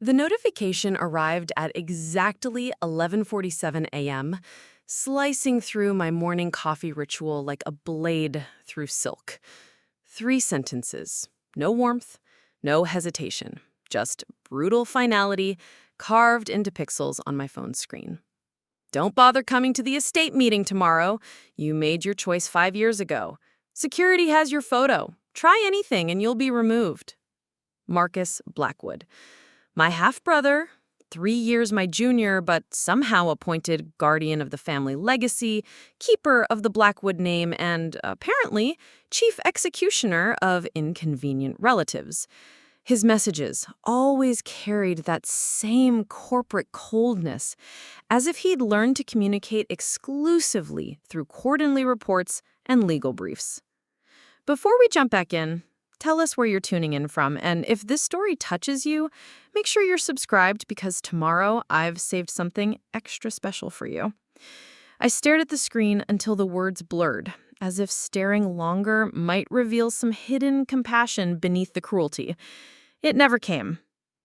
The notification arrived at exactly 11:47 a.m., slicing through my morning coffee ritual like a blade through silk. 3 sentences. No warmth, no hesitation. Just brutal finality carved into pixels on my phone screen. Don't bother coming to the estate meeting tomorrow. You made your choice 5 years ago. Security has your photo. Try anything and you'll be removed. Marcus Blackwood. My half-brother, 3 years my junior, but somehow appointed guardian of the family legacy, keeper of the Blackwood name, and apparently chief executioner of inconvenient relatives. His messages always carried that same corporate coldness, as if he'd learned to communicate exclusively through quarterly reports and legal briefs. Before we jump back in, tell us where you're tuning in from, and if this story touches you, make sure you're subscribed because tomorrow I've saved something extra special for you. I stared at the screen until the words blurred, as if staring longer might reveal some hidden compassion beneath the cruelty. It never came.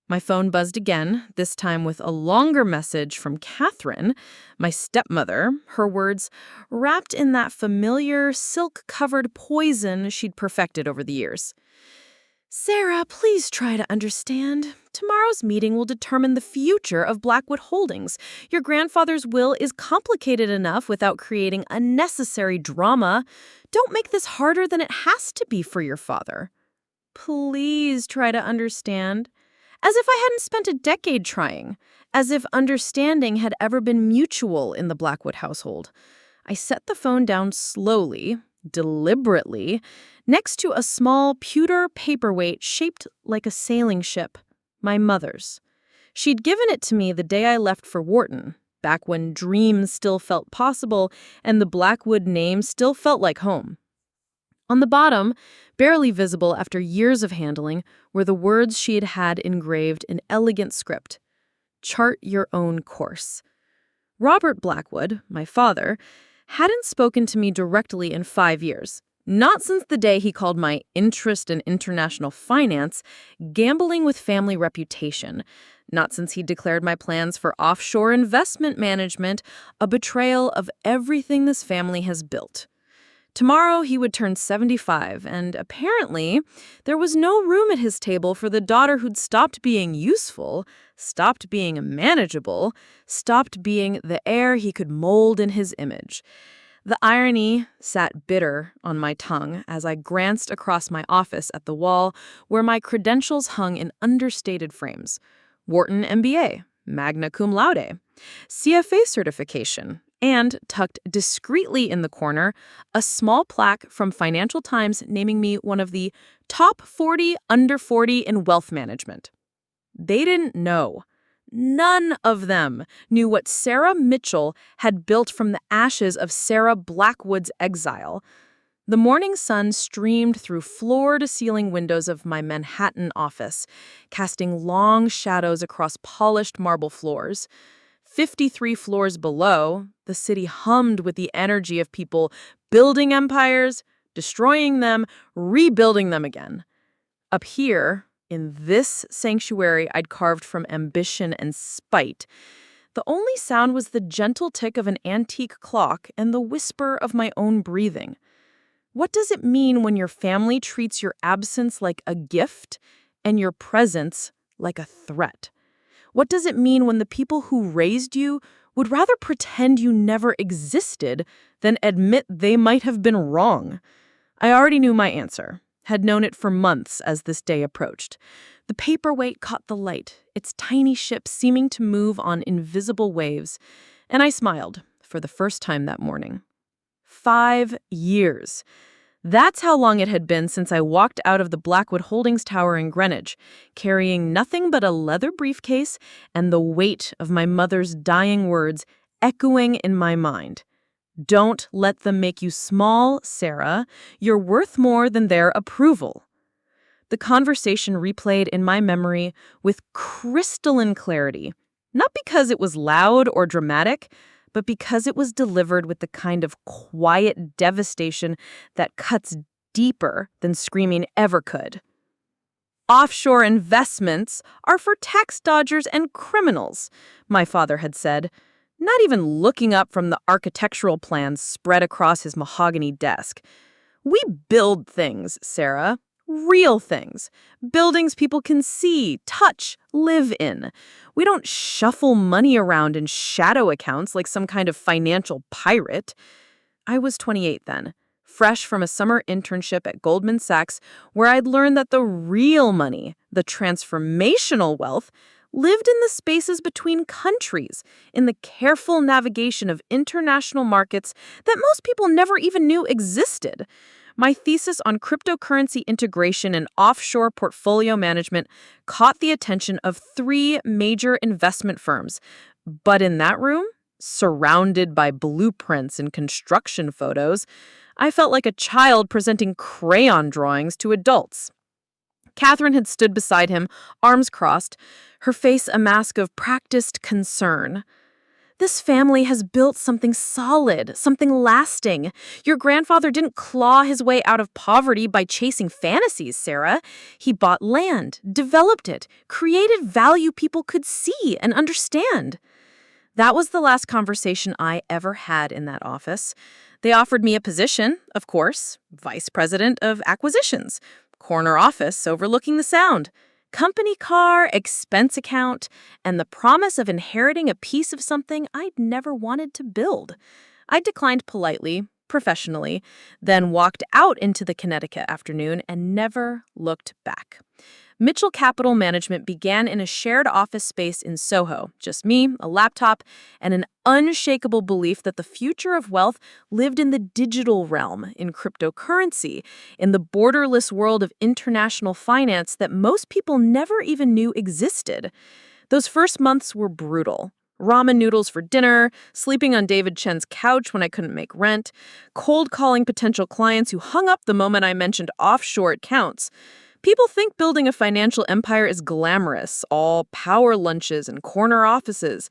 My phone buzzed again, this time with a longer message from Catherine, my stepmother, her words wrapped in that familiar silk-covered poison she'd perfected over the years. Sarah, please try to understand. Tomorrow's meeting will determine the future of Blackwood Holdings. Your grandfather's will is complicated enough without creating unnecessary drama. Don't make this harder than it has to be for your father. Please try to understand. As if I hadn't spent a decade trying. As if understanding had ever been mutual in the Blackwood household. I set the phone down slowly, deliberately, next to a small pewter paperweight shaped like a sailing ship, my mother's. She'd given it to me the day I left for Wharton, back when dreams still felt possible and the Blackwood name still felt like home. On the bottom, barely visible after years of handling, were the words she had had engraved in elegant script. Chart your own course. Robert Blackwood, my father, hadn't spoken to me directly in 5 years. Not since the day he called my interest in international finance gambling with family reputation. Not since he declared my plans for offshore investment management a betrayal of everything this family has built. Tomorrow he would turn 75, and apparently there was no room at his table for the daughter who'd stopped being useful, stopped being manageable, stopped being the heir he could mold in his image. The irony sat bitter on my tongue as I glanced across my office at the wall where my credentials hung in understated frames. Wharton MBA, magna cum laude, CFA certification, and, tucked discreetly in the corner, a small plaque from Financial Times naming me one of the top 40 under 40 in wealth management. They didn't know. None of them knew what Sarah Mitchell had built from the ashes of Sarah Blackwood's exile. The morning sun streamed through floor-to-ceiling windows of my Manhattan office, casting long shadows across polished marble floors. 53 floors below, the city hummed with the energy of people building empires, destroying them, rebuilding them again. Up here, in this sanctuary I'd carved from ambition and spite, the only sound was the gentle tick of an antique clock and the whisper of my own breathing. What does it mean when your family treats your absence like a gift and your presence like a threat? What does it mean when the people who raised you would rather pretend you never existed than admit they might have been wrong? I already knew my answer, had known it for months as this day approached. The paperweight caught the light, its tiny ship seeming to move on invisible waves, and I smiled for the first time that morning. 5 years. That's how long it had been since I walked out of the Blackwood Holdings tower in Greenwich, carrying nothing but a leather briefcase and the weight of my mother's dying words echoing in my mind. Don't let them make you small, Sarah. You're worth more than their approval. The conversation replayed in my memory with crystalline clarity, not because it was loud or dramatic, but because it was delivered with the kind of quiet devastation that cuts deeper than screaming ever could. Offshore investments are for tax dodgers and criminals, my father had said, not even looking up from the architectural plans spread across his mahogany desk. We build things, Sarah. Real things. Buildings people can see, touch, live in. We don't shuffle money around in shadow accounts like some kind of financial pirate. I was 28 then, fresh from a summer internship at Goldman Sachs, where I'd learned that the real money, the transformational wealth, lived in the spaces between countries, in the careful navigation of international markets that most people never even knew existed. My thesis on cryptocurrency integration and offshore portfolio management caught the attention of 3 major investment firms. But in that room, surrounded by blueprints and construction photos, I felt like a child presenting crayon drawings to adults. Catherine had stood beside him, arms crossed, her face a mask of practiced concern. This family has built something solid, something lasting. Your grandfather didn't claw his way out of poverty by chasing fantasies, Sarah. He bought land, developed it, created value people could see and understand. That was the last conversation I ever had in that office. They offered me a position, of course, vice president of acquisitions, corner office overlooking the Sound, company car, expense account, and the promise of inheriting a piece of something I'd never wanted to build. I declined politely, professionally, then walked out into the Connecticut afternoon and never looked back. Mitchell Capital Management began in a shared office space in Soho, just me, a laptop, and an unshakable belief that the future of wealth lived in the digital realm, in cryptocurrency, in the borderless world of international finance that most people never even knew existed. Those first months were brutal. Ramen noodles for dinner, sleeping on David Chen's couch when I couldn't make rent, cold calling potential clients who hung up the moment I mentioned offshore accounts. People think building a financial empire is glamorous, all power lunches and corner offices.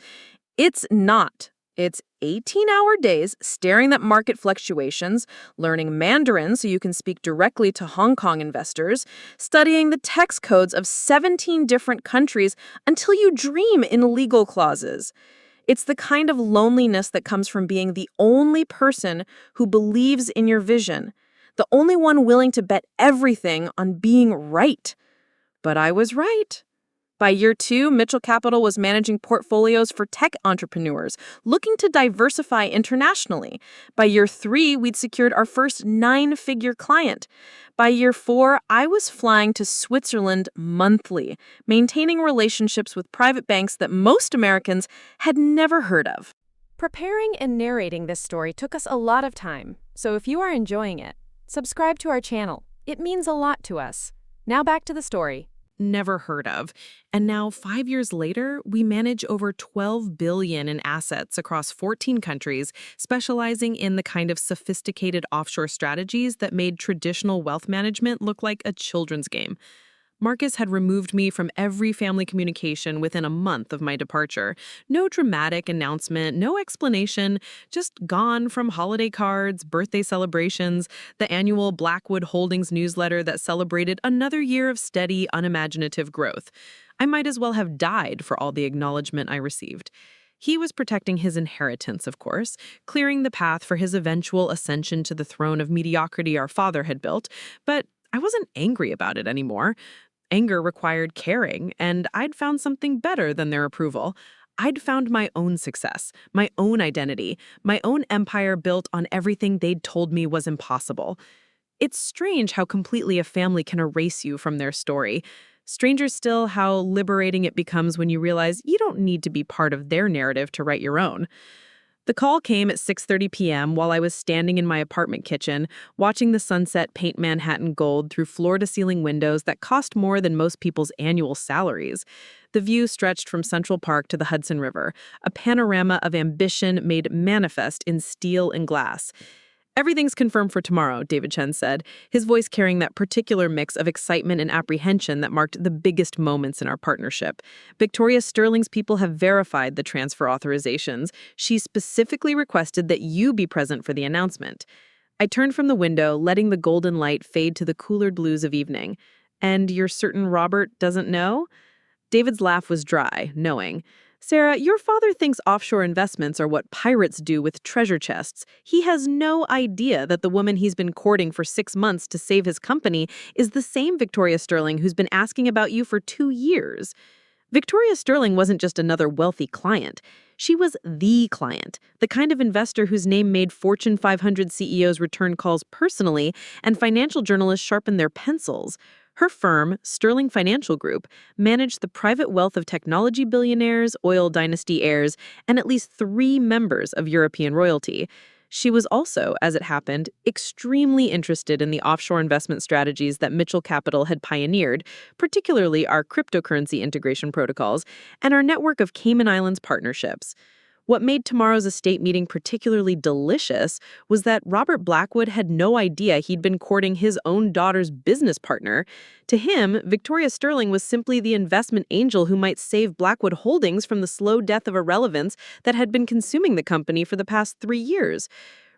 It's not. It's 18-hour days staring at market fluctuations, learning Mandarin so you can speak directly to Hong Kong investors, studying the tax codes of 17 different countries until you dream in legal clauses. It's the kind of loneliness that comes from being the only person who believes in your vision, the only one willing to bet everything on being right. But I was right. By year 2, Mitchell Capital was managing portfolios for tech entrepreneurs looking to diversify internationally. By year 3, we'd secured our first 9-figure client. By year 4, I was flying to Switzerland monthly, maintaining relationships with private banks that most Americans had never heard of. Preparing and narrating this story took us a lot of time, so if you are enjoying it, subscribe to our channel. It means a lot to us. Now back to the story. Never heard of. And now, 5 years later, we manage over $12 billion in assets across 14 countries, specializing in the kind of sophisticated offshore strategies that made traditional wealth management look like a children's game. Marcus had removed me from every family communication within a month of my departure. No dramatic announcement, no explanation, just gone from holiday cards, birthday celebrations, the annual Blackwood Holdings newsletter that celebrated another year of steady, unimaginative growth. I might as well have died for all the acknowledgement I received. He was protecting his inheritance, of course, clearing the path for his eventual ascension to the throne of mediocrity our father had built, but I wasn't angry about it anymore. Anger required caring, and I'd found something better than their approval. I'd found my own success, my own identity, my own empire built on everything they'd told me was impossible. It's strange how completely a family can erase you from their story. Stranger still how liberating it becomes when you realize you don't need to be part of their narrative to write your own. The call came at 6:30 p.m. while I was standing in my apartment kitchen, watching the sunset paint Manhattan gold through floor-to-ceiling windows that cost more than most people's annual salaries. The view stretched from Central Park to the Hudson River, a panorama of ambition made manifest in steel and glass. "Everything's confirmed for tomorrow," David Chen said, his voice carrying that particular mix of excitement and apprehension that marked the biggest moments in our partnership. "Victoria Sterling's people have verified the transfer authorizations. She specifically requested that you be present for the announcement." I turned from the window, letting the golden light fade to the cooler blues of evening. And you're certain Robert doesn't know? David's laugh was dry, knowing. Sarah, your father thinks offshore investments are what pirates do with treasure chests. He has no idea that the woman he's been courting for 6 months to save his company is the same Victoria Sterling who's been asking about you for 2 years. Victoria Sterling wasn't just another wealthy client. She was the client, the kind of investor whose name made Fortune 500 CEOs return calls personally and financial journalists sharpen their pencils. Her firm, Sterling Financial Group, managed the private wealth of technology billionaires, oil dynasty heirs, and at least 3 members of European royalty. She was also, as it happened, extremely interested in the offshore investment strategies that Mitchell Capital had pioneered, particularly our cryptocurrency integration protocols and our network of Cayman Islands partnerships. What made tomorrow's estate meeting particularly delicious was that Robert Blackwood had no idea he'd been courting his own daughter's business partner. To him, Victoria Sterling was simply the investment angel who might save Blackwood Holdings from the slow death of irrelevance that had been consuming the company for the past 3 years.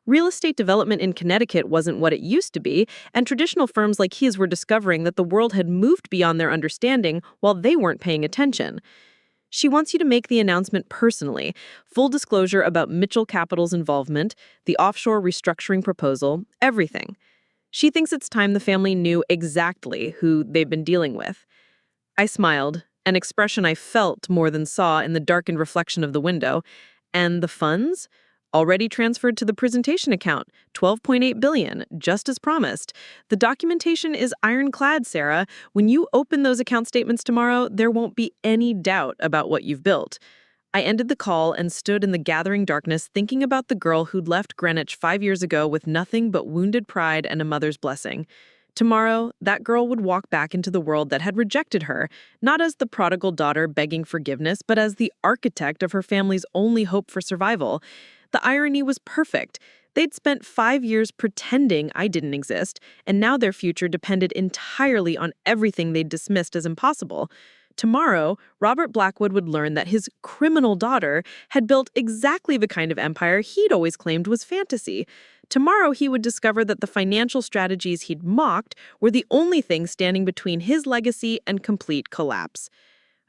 Real estate development in Connecticut wasn't what it used to be, and traditional firms like his were discovering that the world had moved beyond their understanding while they weren't paying attention. She wants you to make the announcement personally, full disclosure about Mitchell Capital's involvement, the offshore restructuring proposal, everything. She thinks it's time the family knew exactly who they've been dealing with. I smiled, an expression I felt more than saw in the darkened reflection of the window. And the funds? Already transferred to the presentation account, $12.8 billion, just as promised. The documentation is ironclad, Sarah. When you open those account statements tomorrow, there won't be any doubt about what you've built. I ended the call and stood in the gathering darkness thinking about the girl who'd left Greenwich 5 years ago with nothing but wounded pride and a mother's blessing. Tomorrow, that girl would walk back into the world that had rejected her, not as the prodigal daughter begging forgiveness, but as the architect of her family's only hope for survival. The irony was perfect. They'd spent 5 years pretending I didn't exist, and now their future depended entirely on everything they'd dismissed as impossible. Tomorrow, Robert Blackwood would learn that his criminal daughter had built exactly the kind of empire he'd always claimed was fantasy. Tomorrow, he would discover that the financial strategies he'd mocked were the only thing standing between his legacy and complete collapse.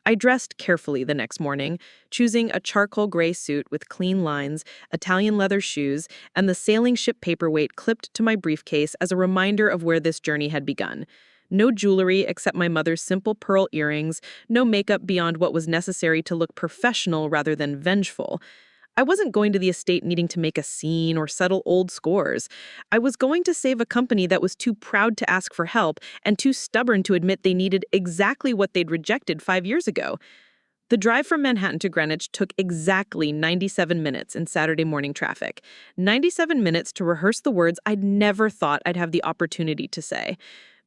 I dressed carefully the next morning, choosing a charcoal gray suit with clean lines, Italian leather shoes, and the sailing ship paperweight clipped to my briefcase as a reminder of where this journey had begun. No jewelry except my mother's simple pearl earrings, no makeup beyond what was necessary to look professional rather than vengeful. I wasn't going to the estate needing to make a scene or settle old scores. I was going to save a company that was too proud to ask for help and too stubborn to admit they needed exactly what they'd rejected 5 years ago. The drive from Manhattan to Greenwich took exactly 97 minutes in Saturday morning traffic. 97 minutes to rehearse the words I'd never thought I'd have the opportunity to say.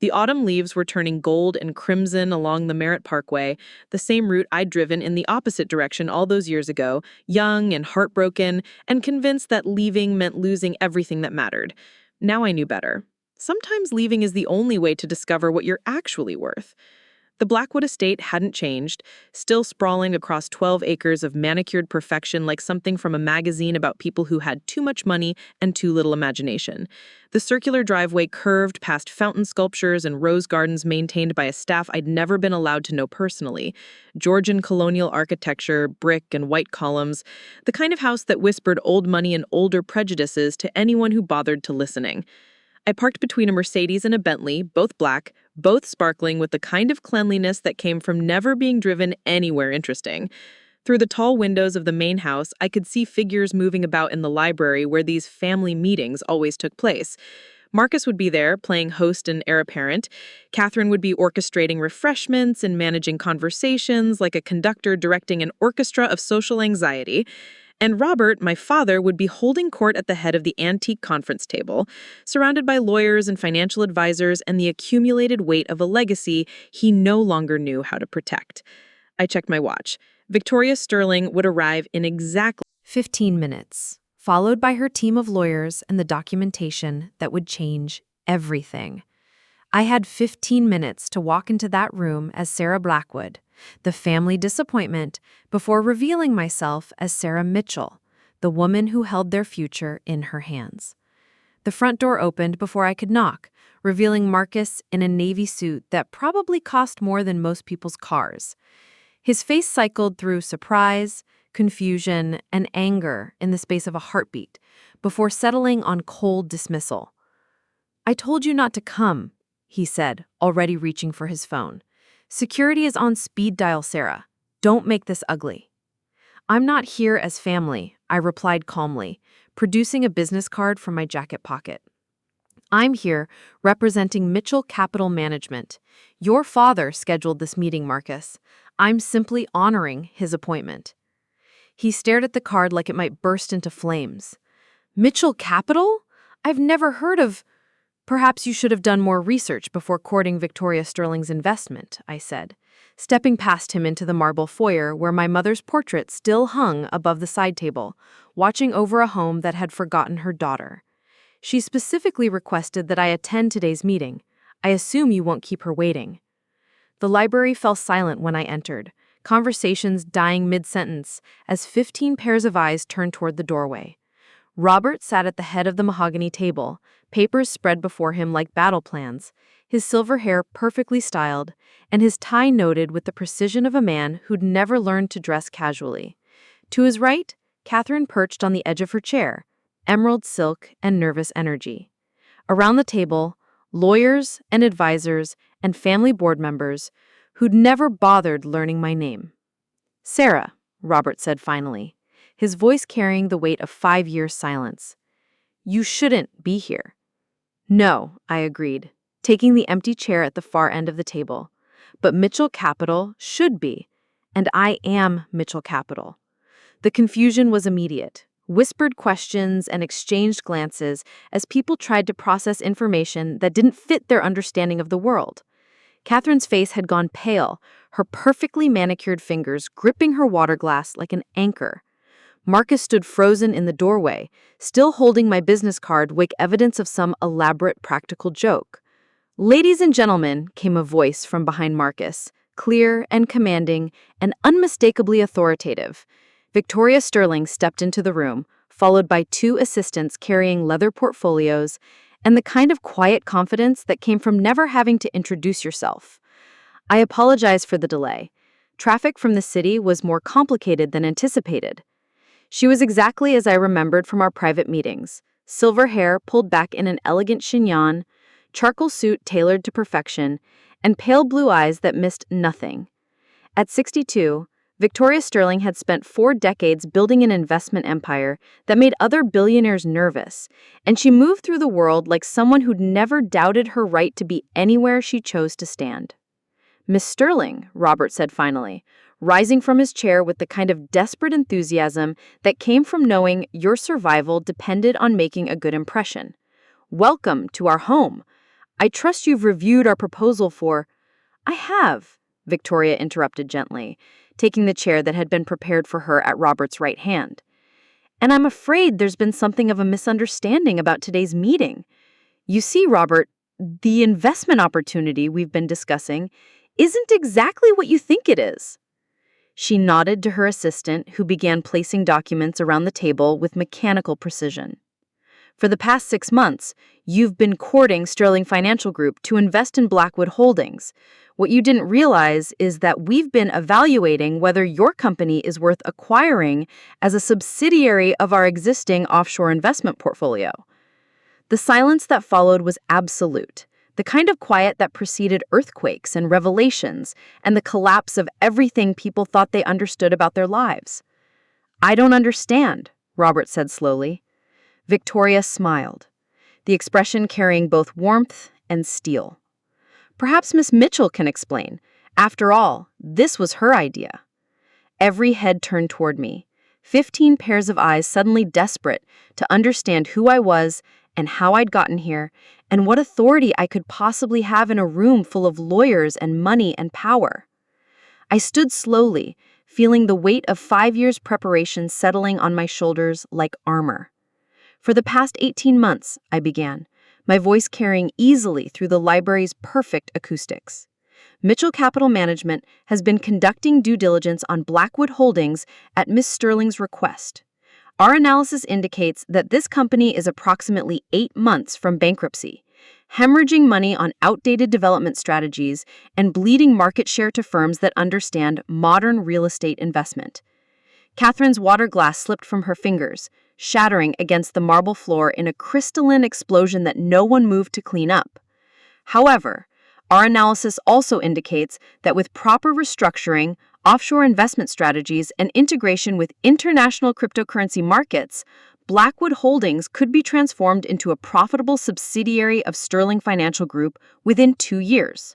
The autumn leaves were turning gold and crimson along the Merritt Parkway, the same route I'd driven in the opposite direction all those years ago, young and heartbroken, and convinced that leaving meant losing everything that mattered. Now I knew better. Sometimes leaving is the only way to discover what you're actually worth. The Blackwood estate hadn't changed, still sprawling across 12 acres of manicured perfection like something from a magazine about people who had too much money and too little imagination. The circular driveway curved past fountain sculptures and rose gardens maintained by a staff I'd never been allowed to know personally. Georgian colonial architecture, brick and white columns, the kind of house that whispered old money and older prejudices to anyone who bothered to listening. I parked between a Mercedes and a Bentley, both black, both sparkling with the kind of cleanliness that came from never being driven anywhere interesting. Through the tall windows of the main house, I could see figures moving about in the library where these family meetings always took place. Marcus would be there, playing host and heir apparent. Catherine would be orchestrating refreshments and managing conversations like a conductor directing an orchestra of social anxiety. And Robert, my father, would be holding court at the head of the antique conference table, surrounded by lawyers and financial advisors and the accumulated weight of a legacy he no longer knew how to protect. I checked my watch. Victoria Sterling would arrive in exactly 15 minutes, followed by her team of lawyers and the documentation that would change everything. I had 15 minutes to walk into that room as Sarah Blackwood, the family disappointment, before revealing myself as Sarah Mitchell, the woman who held their future in her hands. The front door opened before I could knock, revealing Marcus in a navy suit that probably cost more than most people's cars. His face cycled through surprise, confusion, and anger in the space of a heartbeat, before settling on cold dismissal. "I told you not to come," he said, already reaching for his phone. "Security is on speed dial, Sarah. Don't make this ugly." "I'm not here as family," I replied calmly, producing a business card from my jacket pocket. "I'm here representing Mitchell Capital Management. Your father scheduled this meeting, Marcus. I'm simply honoring his appointment." He stared at the card like it might burst into flames. "Mitchell Capital? I've never heard of—" "Perhaps you should have done more research before courting Victoria Sterling's investment," I said, stepping past him into the marble foyer where my mother's portrait still hung above the side table, watching over a home that had forgotten her daughter. "She specifically requested that I attend today's meeting. I assume you won't keep her waiting." The library fell silent when I entered, conversations dying mid-sentence as 15 pairs of eyes turned toward the doorway. Robert sat at the head of the mahogany table, papers spread before him like battle plans, his silver hair perfectly styled, and his tie noted with the precision of a man who'd never learned to dress casually. To his right, Catherine perched on the edge of her chair, emerald silk and nervous energy. Around the table, lawyers and advisors and family board members who'd never bothered learning my name. "Sarah," Robert said finally, his voice carrying the weight of 5 years' silence. "You shouldn't be here." "No," I agreed, taking the empty chair at the far end of the table. "But Mitchell Capital should be, and I am Mitchell Capital." The confusion was immediate. Whispered questions and exchanged glances as people tried to process information that didn't fit their understanding of the world. Catherine's face had gone pale, her perfectly manicured fingers gripping her water glass like an anchor. Marcus stood frozen in the doorway, still holding my business card like evidence of some elaborate practical joke. "Ladies and gentlemen," came a voice from behind Marcus, clear and commanding and unmistakably authoritative. Victoria Sterling stepped into the room, followed by 2 assistants carrying leather portfolios and the kind of quiet confidence that came from never having to introduce yourself. I apologize for the delay. Traffic from the city was more complicated than anticipated. She was exactly as I remembered from our private meetings. Silver hair pulled back in an elegant chignon, charcoal suit tailored to perfection, and pale blue eyes that missed nothing. At 62, Victoria Sterling had spent 4 decades building an investment empire that made other billionaires nervous, and she moved through the world like someone who'd never doubted her right to be anywhere she chose to stand. "Miss Sterling," Robert said finally, rising from his chair with the kind of desperate enthusiasm that came from knowing your survival depended on making a good impression. "Welcome to our home. I trust you've reviewed our proposal for—" "I have," Victoria interrupted gently, taking the chair that had been prepared for her at Robert's right hand. "And I'm afraid there's been something of a misunderstanding about today's meeting. You see, Robert, the investment opportunity we've been discussing isn't exactly what you think it is." She nodded to her assistant, who began placing documents around the table with mechanical precision. "For the past 6 months, you've been courting Sterling Financial Group to invest in Blackwood Holdings. What you didn't realize is that we've been evaluating whether your company is worth acquiring as a subsidiary of our existing offshore investment portfolio." The silence that followed was absolute, the kind of quiet that preceded earthquakes and revelations and the collapse of everything people thought they understood about their lives. "I don't understand," Robert said slowly. Victoria smiled, the expression carrying both warmth and steel. "Perhaps Miss Mitchell can explain. After all, this was her idea." Every head turned toward me, 15 pairs of eyes suddenly desperate to understand who I was and how I'd gotten here, and what authority I could possibly have in a room full of lawyers and money and power. I stood slowly, feeling the weight of 5 years' preparation settling on my shoulders like armor. "For the past 18 months, I began, my voice carrying easily through the library's perfect acoustics. Mitchell Capital Management has been conducting due diligence on Blackwood Holdings at Miss Sterling's request. Our analysis indicates that this company is approximately 8 months from bankruptcy. hemorrhaging money on outdated development strategies and bleeding market share to firms that understand modern real estate investment. Catherine's water glass slipped from her fingers, shattering against the marble floor in a crystalline explosion that no one moved to clean up. However, our analysis also indicates that with proper restructuring, offshore investment strategies, and integration with international cryptocurrency markets, Blackwood Holdings could be transformed into a profitable subsidiary of Sterling Financial Group within 2 years.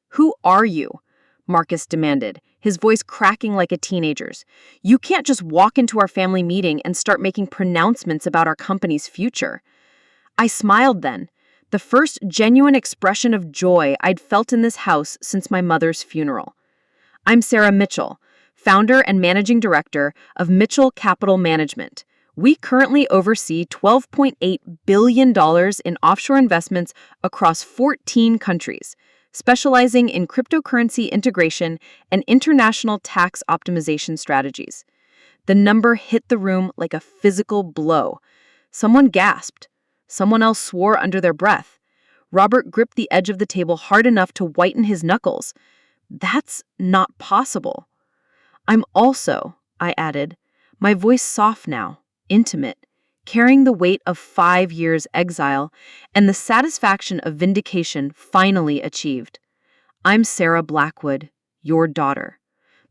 "Who are you?" Marcus demanded, his voice cracking like a teenager's. "You can't just walk into our family meeting and start making pronouncements about our company's future." I smiled then, the first genuine expression of joy I'd felt in this house since my mother's funeral. "I'm Sarah Mitchell, founder and managing director of Mitchell Capital Management. We currently oversee $12.8 billion in offshore investments across 14 countries, specializing in cryptocurrency integration and international tax optimization strategies." The number hit the room like a physical blow. Someone gasped. Someone else swore under their breath. Robert gripped the edge of the table hard enough to whiten his knuckles. "That's not possible." "I'm also," I added, my voice soft now, intimate, carrying the weight of 5 years' exile and the satisfaction of vindication finally achieved. "I'm Sarah Blackwood, your daughter,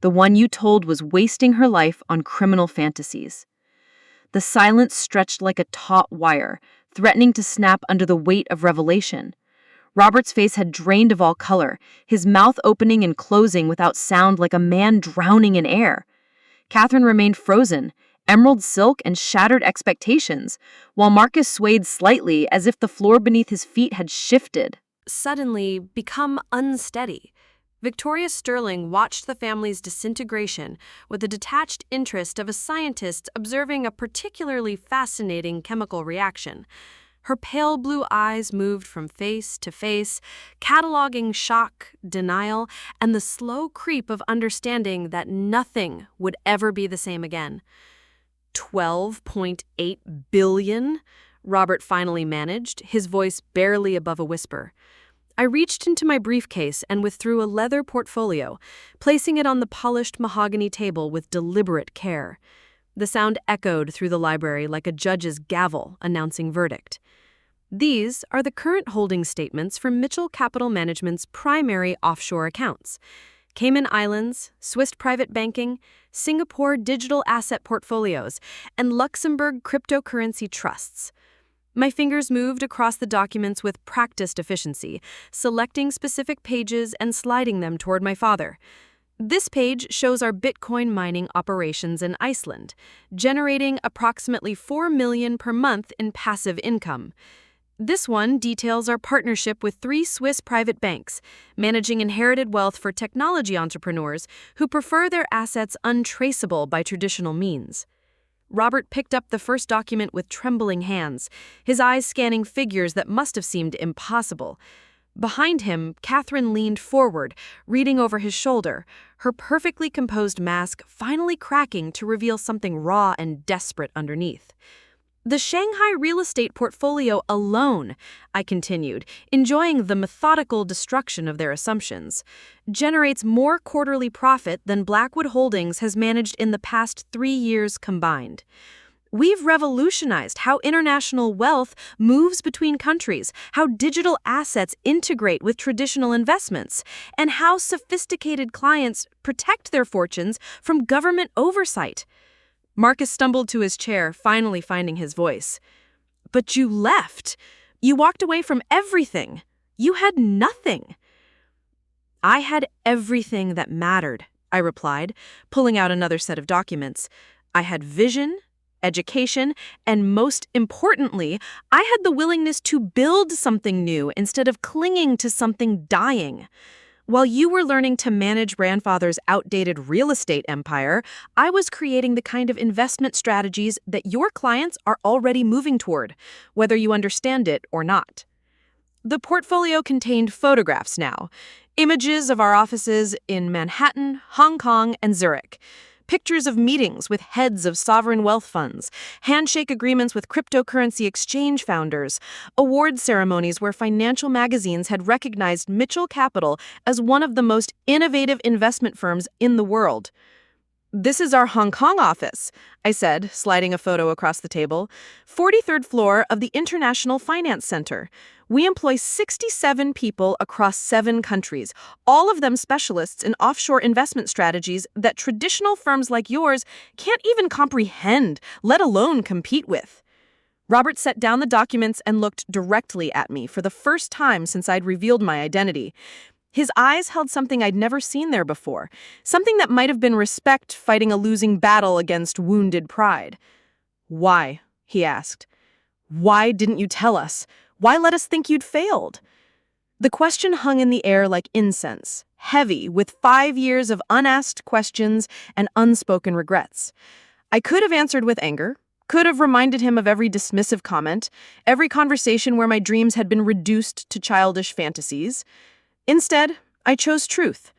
the one you told was wasting her life on criminal fantasies." The silence stretched like a taut wire, threatening to snap under the weight of revelation. Robert's face had drained of all color, his mouth opening and closing without sound like a man drowning in air. Catherine remained frozen, emerald silk and shattered expectations, while Marcus swayed slightly as if the floor beneath his feet had shifted. Suddenly become unsteady. Victoria Sterling watched the family's disintegration with the detached interest of a scientist observing a particularly fascinating chemical reaction. Her pale blue eyes moved from face to face, cataloging shock, denial, and the slow creep of understanding that nothing would ever be the same again. $12.8 billion? Robert finally managed, his voice barely above a whisper. I reached into my briefcase and withdrew a leather portfolio, placing it on the polished mahogany table with deliberate care. The sound echoed through the library like a judge's gavel announcing verdict. These are the current holding statements for Mitchell Capital Management's primary offshore accounts: Cayman Islands, Swiss private banking, Singapore digital asset portfolios, and Luxembourg cryptocurrency trusts. My fingers moved across the documents with practiced efficiency, selecting specific pages and sliding them toward my father. This page shows our Bitcoin mining operations in Iceland, generating approximately $4 million per month in passive income. This one details our partnership with 3 Swiss private banks, managing inherited wealth for technology entrepreneurs who prefer their assets untraceable by traditional means. Robert picked up the first document with trembling hands, his eyes scanning figures that must have seemed impossible. Behind him, Catherine leaned forward, reading over his shoulder, her perfectly composed mask finally cracking to reveal something raw and desperate underneath. "The Shanghai real estate portfolio alone," I continued, enjoying the methodical destruction of their assumptions, "generates more quarterly profit than Blackwood Holdings has managed in the past 3 years combined. We've revolutionized how international wealth moves between countries, how digital assets integrate with traditional investments, and how sophisticated clients protect their fortunes from government oversight." Marcus stumbled to his chair, finally finding his voice. "But you left. You walked away from everything. You had nothing." "I had everything that mattered," I replied, pulling out another set of documents. "I had vision, education, and most importantly, I had the willingness to build something new instead of clinging to something dying. While you were learning to manage grandfather's outdated real estate empire, I was creating the kind of investment strategies that your clients are already moving toward, whether you understand it or not." The portfolio contained photographs now, images of our offices in Manhattan, Hong Kong, and Zurich. Pictures of meetings with heads of sovereign wealth funds, handshake agreements with cryptocurrency exchange founders, award ceremonies where financial magazines had recognized Mitchell Capital as one of the most innovative investment firms in the world. "This is our Hong Kong office," I said, sliding a photo across the table. "43rd floor of the International Finance Center. We employ 67 people across 7 countries, all of them specialists in offshore investment strategies that traditional firms like yours can't even comprehend, let alone compete with." Robert set down the documents and looked directly at me for the first time since I'd revealed my identity. His eyes held something I'd never seen there before, something that might have been respect fighting a losing battle against wounded pride. "Why?" he asked. "Why didn't you tell us? Why let us think you'd failed?" The question hung in the air like incense, heavy with 5 years of unasked questions and unspoken regrets. I could have answered with anger, could have reminded him of every dismissive comment, every conversation where my dreams had been reduced to childish fantasies. Instead, I chose truth.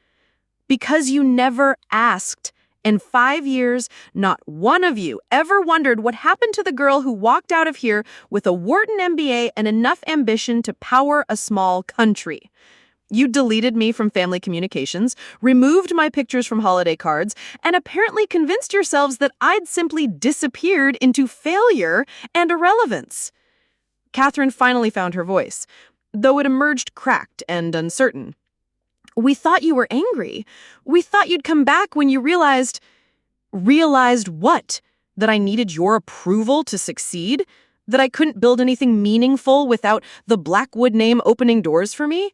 Because you never asked. In 5 years, not one of you ever wondered what happened to the girl who walked out of here with a Wharton MBA and enough ambition to power a small country. You deleted me from family communications, removed my pictures from holiday cards, and apparently convinced yourselves that I'd simply disappeared into failure and irrelevance. Catherine finally found her voice, though it emerged cracked and uncertain. "We thought you were angry. We thought you'd come back when you realized..." "Realized what? That I needed your approval to succeed? That I couldn't build anything meaningful without the Blackwood name opening doors for me?"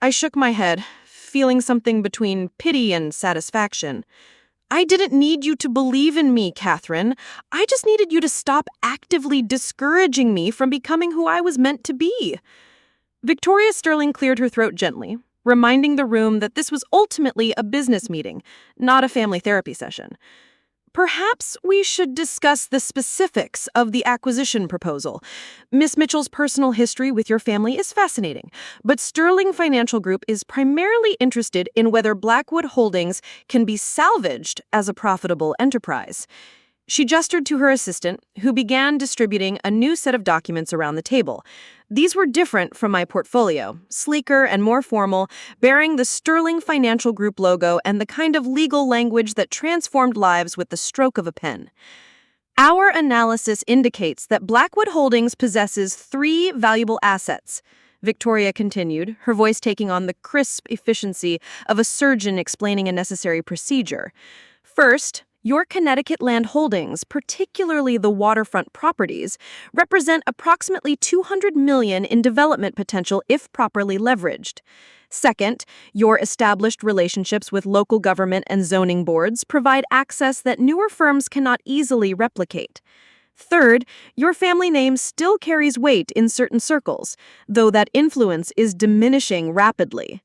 I shook my head, feeling something between pity and satisfaction. "I didn't need you to believe in me, Catherine. I just needed you to stop actively discouraging me from becoming who I was meant to be." Victoria Sterling cleared her throat gently, reminding the room that this was ultimately a business meeting, not a family therapy session. "Perhaps we should discuss the specifics of the acquisition proposal. Miss Mitchell's personal history with your family is fascinating, but Sterling Financial Group is primarily interested in whether Blackwood Holdings can be salvaged as a profitable enterprise." She gestured to her assistant, who began distributing a new set of documents around the table. These were different from my portfolio, sleeker and more formal, bearing the Sterling Financial Group logo and the kind of legal language that transformed lives with the stroke of a pen. "Our analysis indicates that Blackwood Holdings possesses 3 valuable assets," Victoria continued, her voice taking on the crisp efficiency of a surgeon explaining a necessary procedure. "First, your Connecticut land holdings, particularly the waterfront properties, represent approximately $200 million in development potential if properly leveraged. Second, your established relationships with local government and zoning boards provide access that newer firms cannot easily replicate. Third, your family name still carries weight in certain circles, though that influence is diminishing rapidly."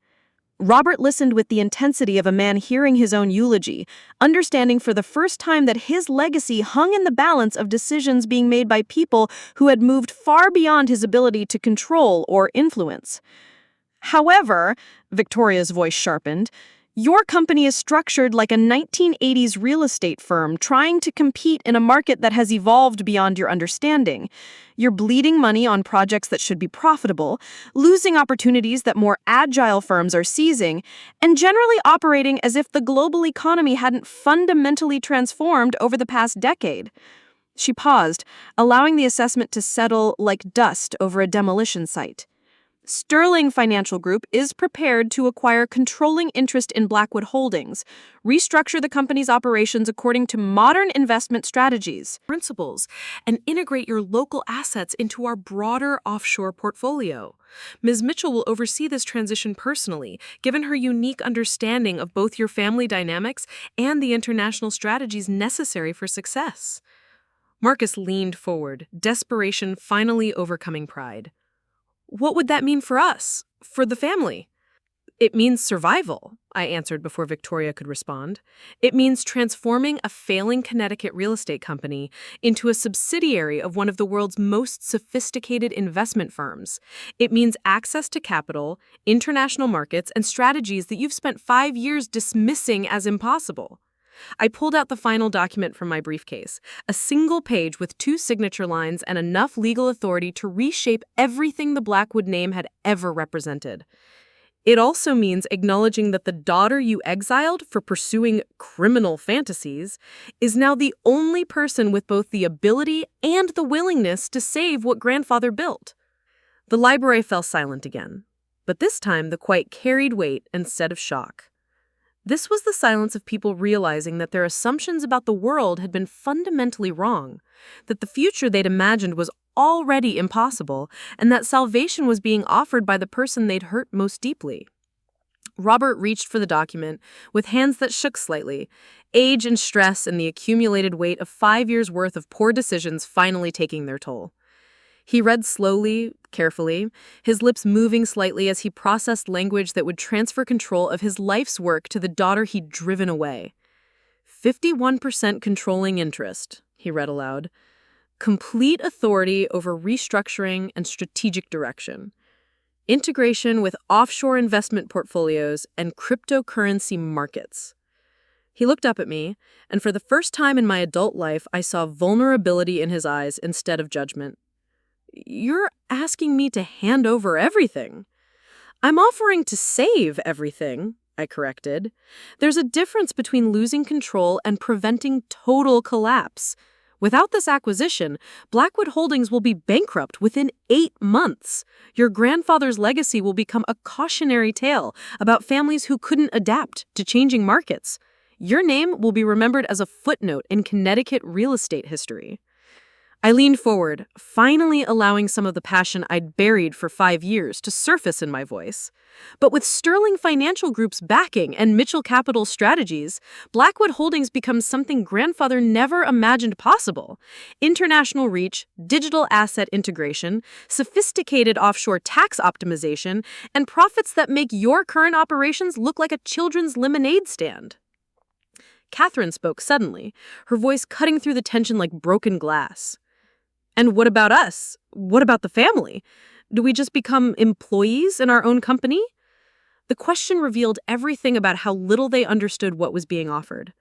Robert listened with the intensity of a man hearing his own eulogy, understanding for the first time that his legacy hung in the balance of decisions being made by people who had moved far beyond his ability to control or influence. "However," Victoria's voice sharpened, "your company is structured like a 1980s real estate firm trying to compete in a market that has evolved beyond your understanding. You're bleeding money on projects that should be profitable, losing opportunities that more agile firms are seizing, and generally operating as if the global economy hadn't fundamentally transformed over the past decade." She paused, allowing the assessment to settle like dust over a demolition site. "Sterling Financial Group is prepared to acquire controlling interest in Blackwood Holdings, restructure the company's operations according to modern investment strategies, Principles, and integrate your local assets into our broader offshore portfolio. Ms. Mitchell will oversee this transition personally, given her unique understanding of both your family dynamics and the international strategies necessary for success." Marcus leaned forward, desperation finally overcoming pride. "What would that mean for us? For the family?" "It means survival," I answered before Victoria could respond. "It means transforming a failing Connecticut real estate company into a subsidiary of one of the world's most sophisticated investment firms. It means access to capital, international markets, and strategies that you've spent 5 years dismissing as impossible. I pulled out the final document from my briefcase, a single page with 2 signature lines and enough legal authority to reshape everything the Blackwood name had ever represented. It also means acknowledging that the daughter you exiled for pursuing criminal fantasies is now the only person with both the ability and the willingness to save what grandfather built. The library fell silent again, but this time the quiet carried weight instead of shock. This was the silence of people realizing that their assumptions about the world had been fundamentally wrong, that the future they'd imagined was already impossible, and that salvation was being offered by the person they'd hurt most deeply. Robert reached for the document with hands that shook slightly, age and stress and the accumulated weight of 5 years' worth of poor decisions finally taking their toll. He read slowly, carefully, his lips moving slightly as he processed language that would transfer control of his life's work to the daughter he'd driven away. 51% controlling interest, he read aloud. Complete authority over restructuring and strategic direction. Integration with offshore investment portfolios and cryptocurrency markets. He looked up at me, and for the first time in my adult life, I saw vulnerability in his eyes instead of judgment. You're asking me to hand over everything. I'm offering to save everything, I corrected. There's a difference between losing control and preventing total collapse. Without this acquisition, Blackwood Holdings will be bankrupt within 8 months. Your grandfather's legacy will become a cautionary tale about families who couldn't adapt to changing markets. Your name will be remembered as a footnote in Connecticut real estate history. I leaned forward, finally allowing some of the passion I'd buried for 5 years to surface in my voice. But with Sterling Financial Group's backing and Mitchell Capital's strategies, Blackwood Holdings becomes something grandfather never imagined possible. International reach, digital asset integration, sophisticated offshore tax optimization, and profits that make your current operations look like a children's lemonade stand. Catherine spoke suddenly, her voice cutting through the tension like broken glass. And what about us? What about the family? Do we just become employees in our own company? The question revealed everything about how little they understood what was being offered.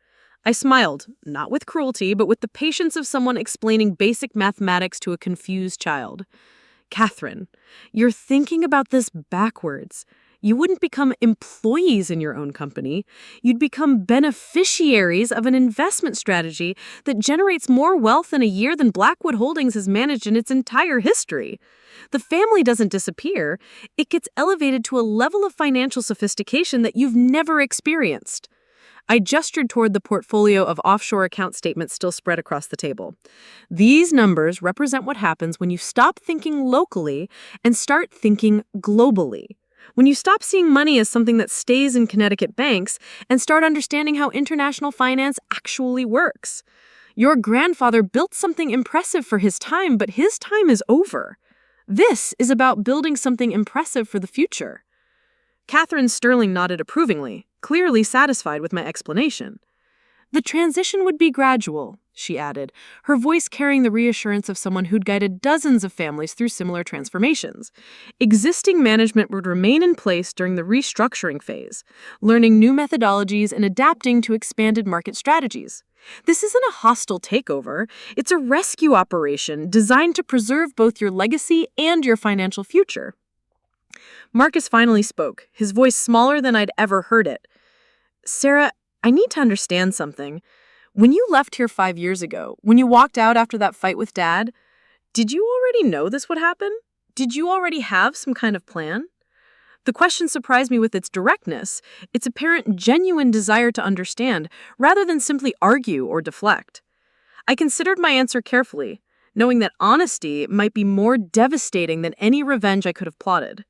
I smiled, not with cruelty, but with the patience of someone explaining basic mathematics to a confused child. Catherine, you're thinking about this backwards. You wouldn't become employees in your own company. You'd become beneficiaries of an investment strategy that generates more wealth in a year than Blackwood Holdings has managed in its entire history. The family doesn't disappear. It gets elevated to a level of financial sophistication that you've never experienced. I gestured toward the portfolio of offshore account statements still spread across the table. These numbers represent what happens when you stop thinking locally and start thinking globally. When you stop seeing money as something that stays in Connecticut banks and start understanding how international finance actually works. Your grandfather built something impressive for his time, but his time is over. This is about building something impressive for the future. Catherine Sterling nodded approvingly, clearly satisfied with my explanation. The transition would be gradual, she added, her voice carrying the reassurance of someone who'd guided dozens of families through similar transformations. Existing management would remain in place during the restructuring phase, learning new methodologies and adapting to expanded market strategies. This isn't a hostile takeover. It's a rescue operation designed to preserve both your legacy and your financial future. Marcus finally spoke, his voice smaller than I'd ever heard it. Sarah, I need to understand something. When you left here 5 years ago, when you walked out after that fight with Dad, did you already know this would happen? Did you already have some kind of plan? The question surprised me with its directness, its apparent genuine desire to understand, rather than simply argue or deflect. I considered my answer carefully, knowing that honesty might be more devastating than any revenge I could have plotted.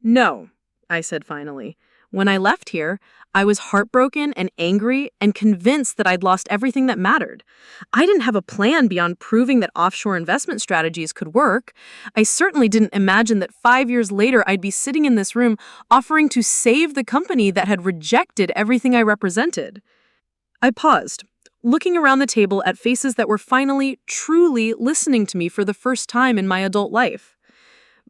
No, I said finally. When I left here, I was heartbroken and angry and convinced that I'd lost everything that mattered. I didn't have a plan beyond proving that offshore investment strategies could work. I certainly didn't imagine that 5 years later I'd be sitting in this room offering to save the company that had rejected everything I represented. I paused, looking around the table at faces that were finally, truly listening to me for the first time in my adult life.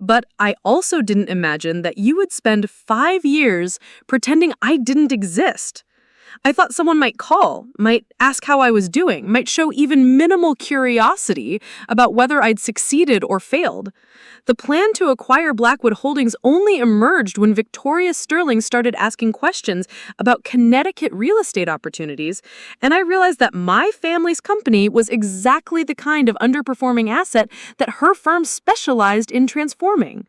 But I also didn't imagine that you would spend 5 years pretending I didn't exist. I thought someone might call, might ask how I was doing, might show even minimal curiosity about whether I'd succeeded or failed. The plan to acquire Blackwood Holdings only emerged when Victoria Sterling started asking questions about Connecticut real estate opportunities, and I realized that my family's company was exactly the kind of underperforming asset that her firm specialized in transforming.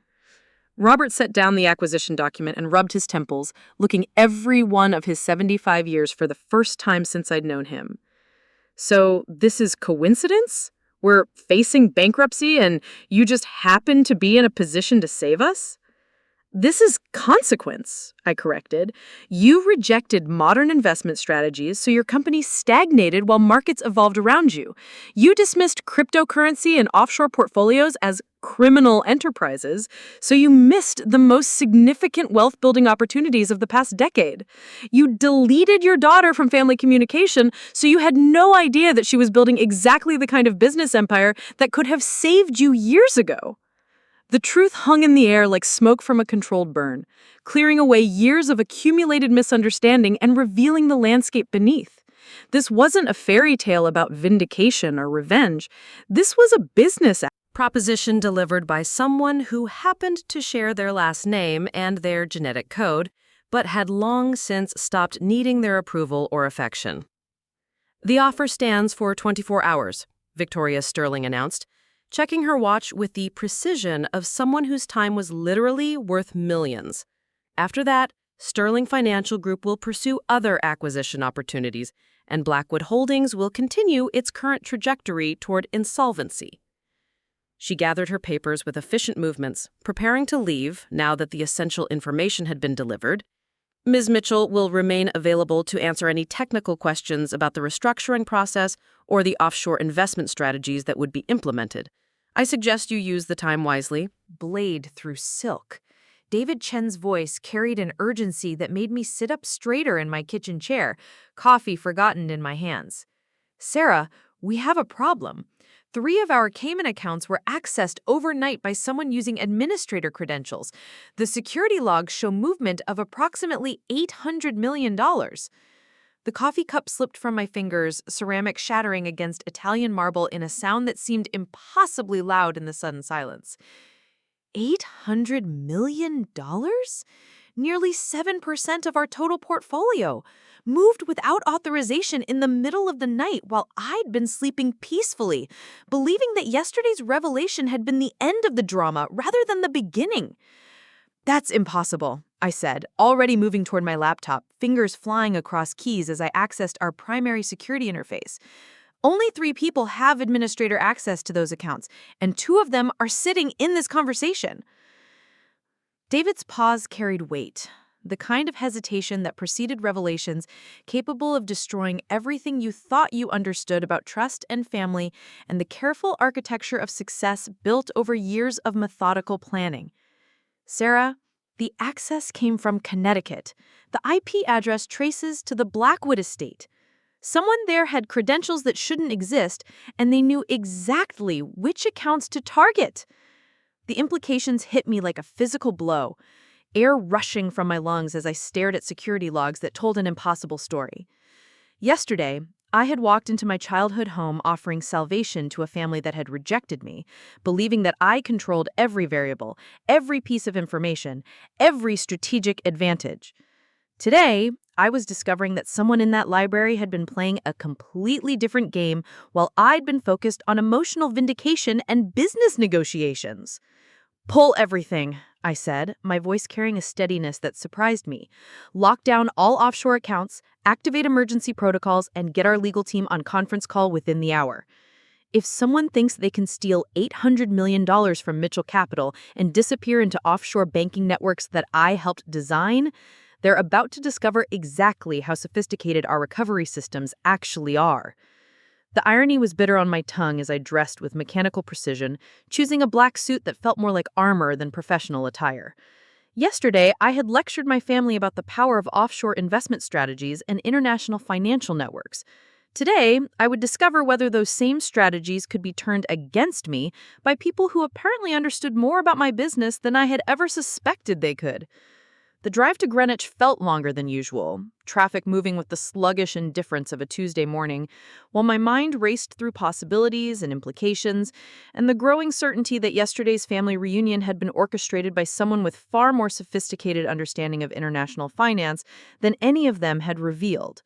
Robert set down the acquisition document and rubbed his temples, looking every one of his 75 years for the first time since I'd known him. So, this is coincidence? We're facing bankruptcy and you just happen to be in a position to save us? This is consequence, I corrected. You rejected modern investment strategies, so your company stagnated while markets evolved around you. You dismissed cryptocurrency and offshore portfolios as criminal enterprises, so you missed the most significant wealth-building opportunities of the past decade. You deleted your daughter from family communication, so you had no idea that she was building exactly the kind of business empire that could have saved you years ago. The truth hung in the air like smoke from a controlled burn, clearing away years of accumulated misunderstanding and revealing the landscape beneath. This wasn't a fairy tale about vindication or revenge. This was a business proposition delivered by someone who happened to share their last name and their genetic code, but had long since stopped needing their approval or affection. The offer stands for 24 hours, Victoria Sterling announced, checking her watch with the precision of someone whose time was literally worth millions. After that, Sterling Financial Group will pursue other acquisition opportunities, and Blackwood Holdings will continue its current trajectory toward insolvency. She gathered her papers with efficient movements, preparing to leave now that the essential information had been delivered. Ms. Mitchell will remain available to answer any technical questions about the restructuring process or the offshore investment strategies that would be implemented. I suggest you use the time wisely. Blade through silk. David Chen's voice carried an urgency that made me sit up straighter in my kitchen chair, coffee forgotten in my hands. Sarah, we have a problem. 3 of our Cayman accounts were accessed overnight by someone using administrator credentials. The security logs show movement of approximately $800 million. The coffee cup slipped from my fingers, ceramic shattering against Italian marble in a sound that seemed impossibly loud in the sudden silence. $800 million? Nearly 7% of our total portfolio, moved without authorization in the middle of the night while I'd been sleeping peacefully, believing that yesterday's revelation had been the end of the drama rather than the beginning. That's impossible, I said, already moving toward my laptop, fingers flying across keys as I accessed our primary security interface. Only 3 people have administrator access to those accounts, and 2 of them are sitting in this conversation. David's pause carried weight, the kind of hesitation that preceded revelations capable of destroying everything you thought you understood about trust and family and the careful architecture of success built over years of methodical planning. Sarah, the access came from Connecticut. The IP address traces to the Blackwood estate. Someone there had credentials that shouldn't exist, and they knew exactly which accounts to target. The implications hit me like a physical blow, air rushing from my lungs as I stared at security logs that told an impossible story. Yesterday, I had walked into my childhood home offering salvation to a family that had rejected me, believing that I controlled every variable, every piece of information, every strategic advantage. Today, I was discovering that someone in that library had been playing a completely different game while I'd been focused on emotional vindication and business negotiations. Pull everything, I said, my voice carrying a steadiness that surprised me. Lock down all offshore accounts, activate emergency protocols, and get our legal team on conference call within the hour. If someone thinks they can steal $800 million from Mitchell Capital and disappear into offshore banking networks that I helped design, they're about to discover exactly how sophisticated our recovery systems actually are. The irony was bitter on my tongue as I dressed with mechanical precision, choosing a black suit that felt more like armor than professional attire. Yesterday, I had lectured my family about the power of offshore investment strategies and international financial networks. Today, I would discover whether those same strategies could be turned against me by people who apparently understood more about my business than I had ever suspected they could. The drive to Greenwich felt longer than usual, traffic moving with the sluggish indifference of a Tuesday morning, while my mind raced through possibilities and implications, and the growing certainty that yesterday's family reunion had been orchestrated by someone with far more sophisticated understanding of international finance than any of them had revealed.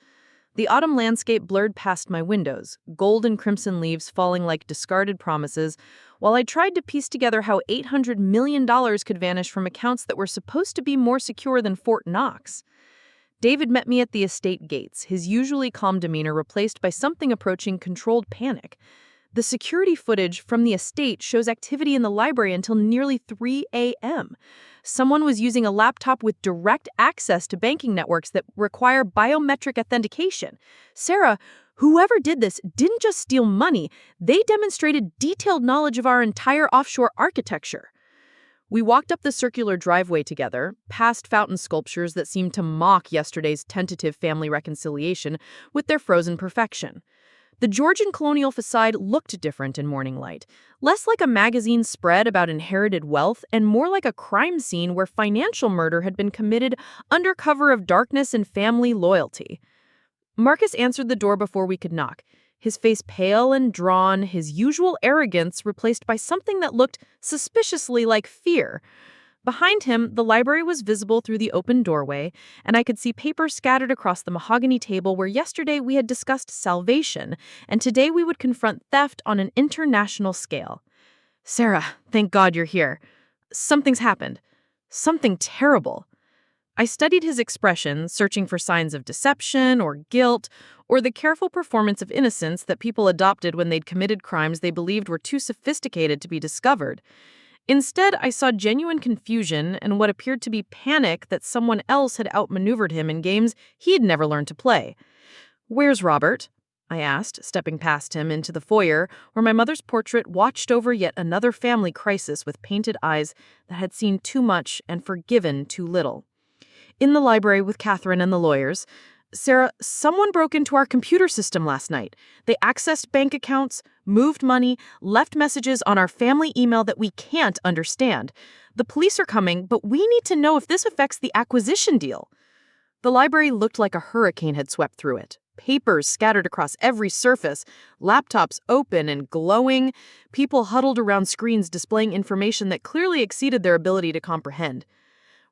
The autumn landscape blurred past my windows, gold and crimson leaves falling like discarded promises, while I tried to piece together how $800 million could vanish from accounts that were supposed to be more secure than Fort Knox. David met me at the estate gates, his usually calm demeanor replaced by something approaching controlled panic. The security footage from the estate shows activity in the library until nearly 3 a.m. Someone was using a laptop with direct access to banking networks that require biometric authentication. Sarah, whoever did this didn't just steal money, they demonstrated detailed knowledge of our entire offshore architecture. We walked up the circular driveway together, past fountain sculptures that seemed to mock yesterday's tentative family reconciliation with their frozen perfection. The Georgian colonial facade looked different in morning light, less like a magazine spread about inherited wealth and more like a crime scene where financial murder had been committed under cover of darkness and family loyalty. Marcus answered the door before we could knock, his face pale and drawn, his usual arrogance replaced by something that looked suspiciously like fear. Behind him, the library was visible through the open doorway, and I could see papers scattered across the mahogany table where yesterday we had discussed salvation, and today we would confront theft on an international scale. Sarah, thank God you're here. Something's happened. Something terrible. I studied his expression, searching for signs of deception or guilt, or the careful performance of innocence that people adopted when they'd committed crimes they believed were too sophisticated to be discovered. Instead, I saw genuine confusion and what appeared to be panic that someone else had outmaneuvered him in games he'd never learned to play. "Where's Robert?" I asked, stepping past him into the foyer where my mother's portrait watched over yet another family crisis with painted eyes that had seen too much and forgiven too little. "In the library with Catherine and the lawyers. Sarah, someone broke into our computer system last night. They accessed bank accounts, moved money, left messages on our family email that we can't understand. The police are coming, but we need to know if this affects the acquisition deal." The library looked like a hurricane had swept through it. Papers scattered across every surface, laptops open and glowing, people huddled around screens displaying information that clearly exceeded their ability to comprehend.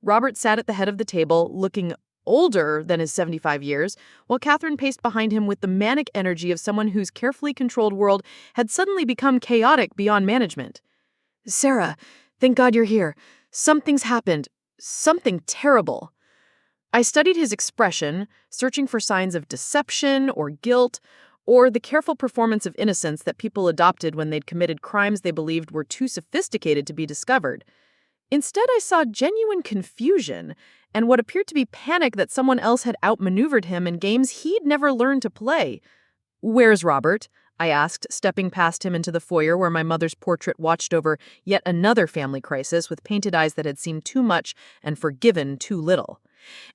Robert sat at the head of the table, looking older than his 75 years, while Catherine paced behind him with the manic energy of someone whose carefully controlled world had suddenly become chaotic beyond management. "Sarah, thank God you're here. Something's happened. Something terrible." I studied his expression, searching for signs of deception or guilt, or the careful performance of innocence that people adopted when they'd committed crimes they believed were too sophisticated to be discovered. Instead, I saw genuine confusion and what appeared to be panic that someone else had outmaneuvered him in games he'd never learned to play. "Where's Robert?" I asked, stepping past him into the foyer where my mother's portrait watched over yet another family crisis with painted eyes that had seen too much and forgiven too little.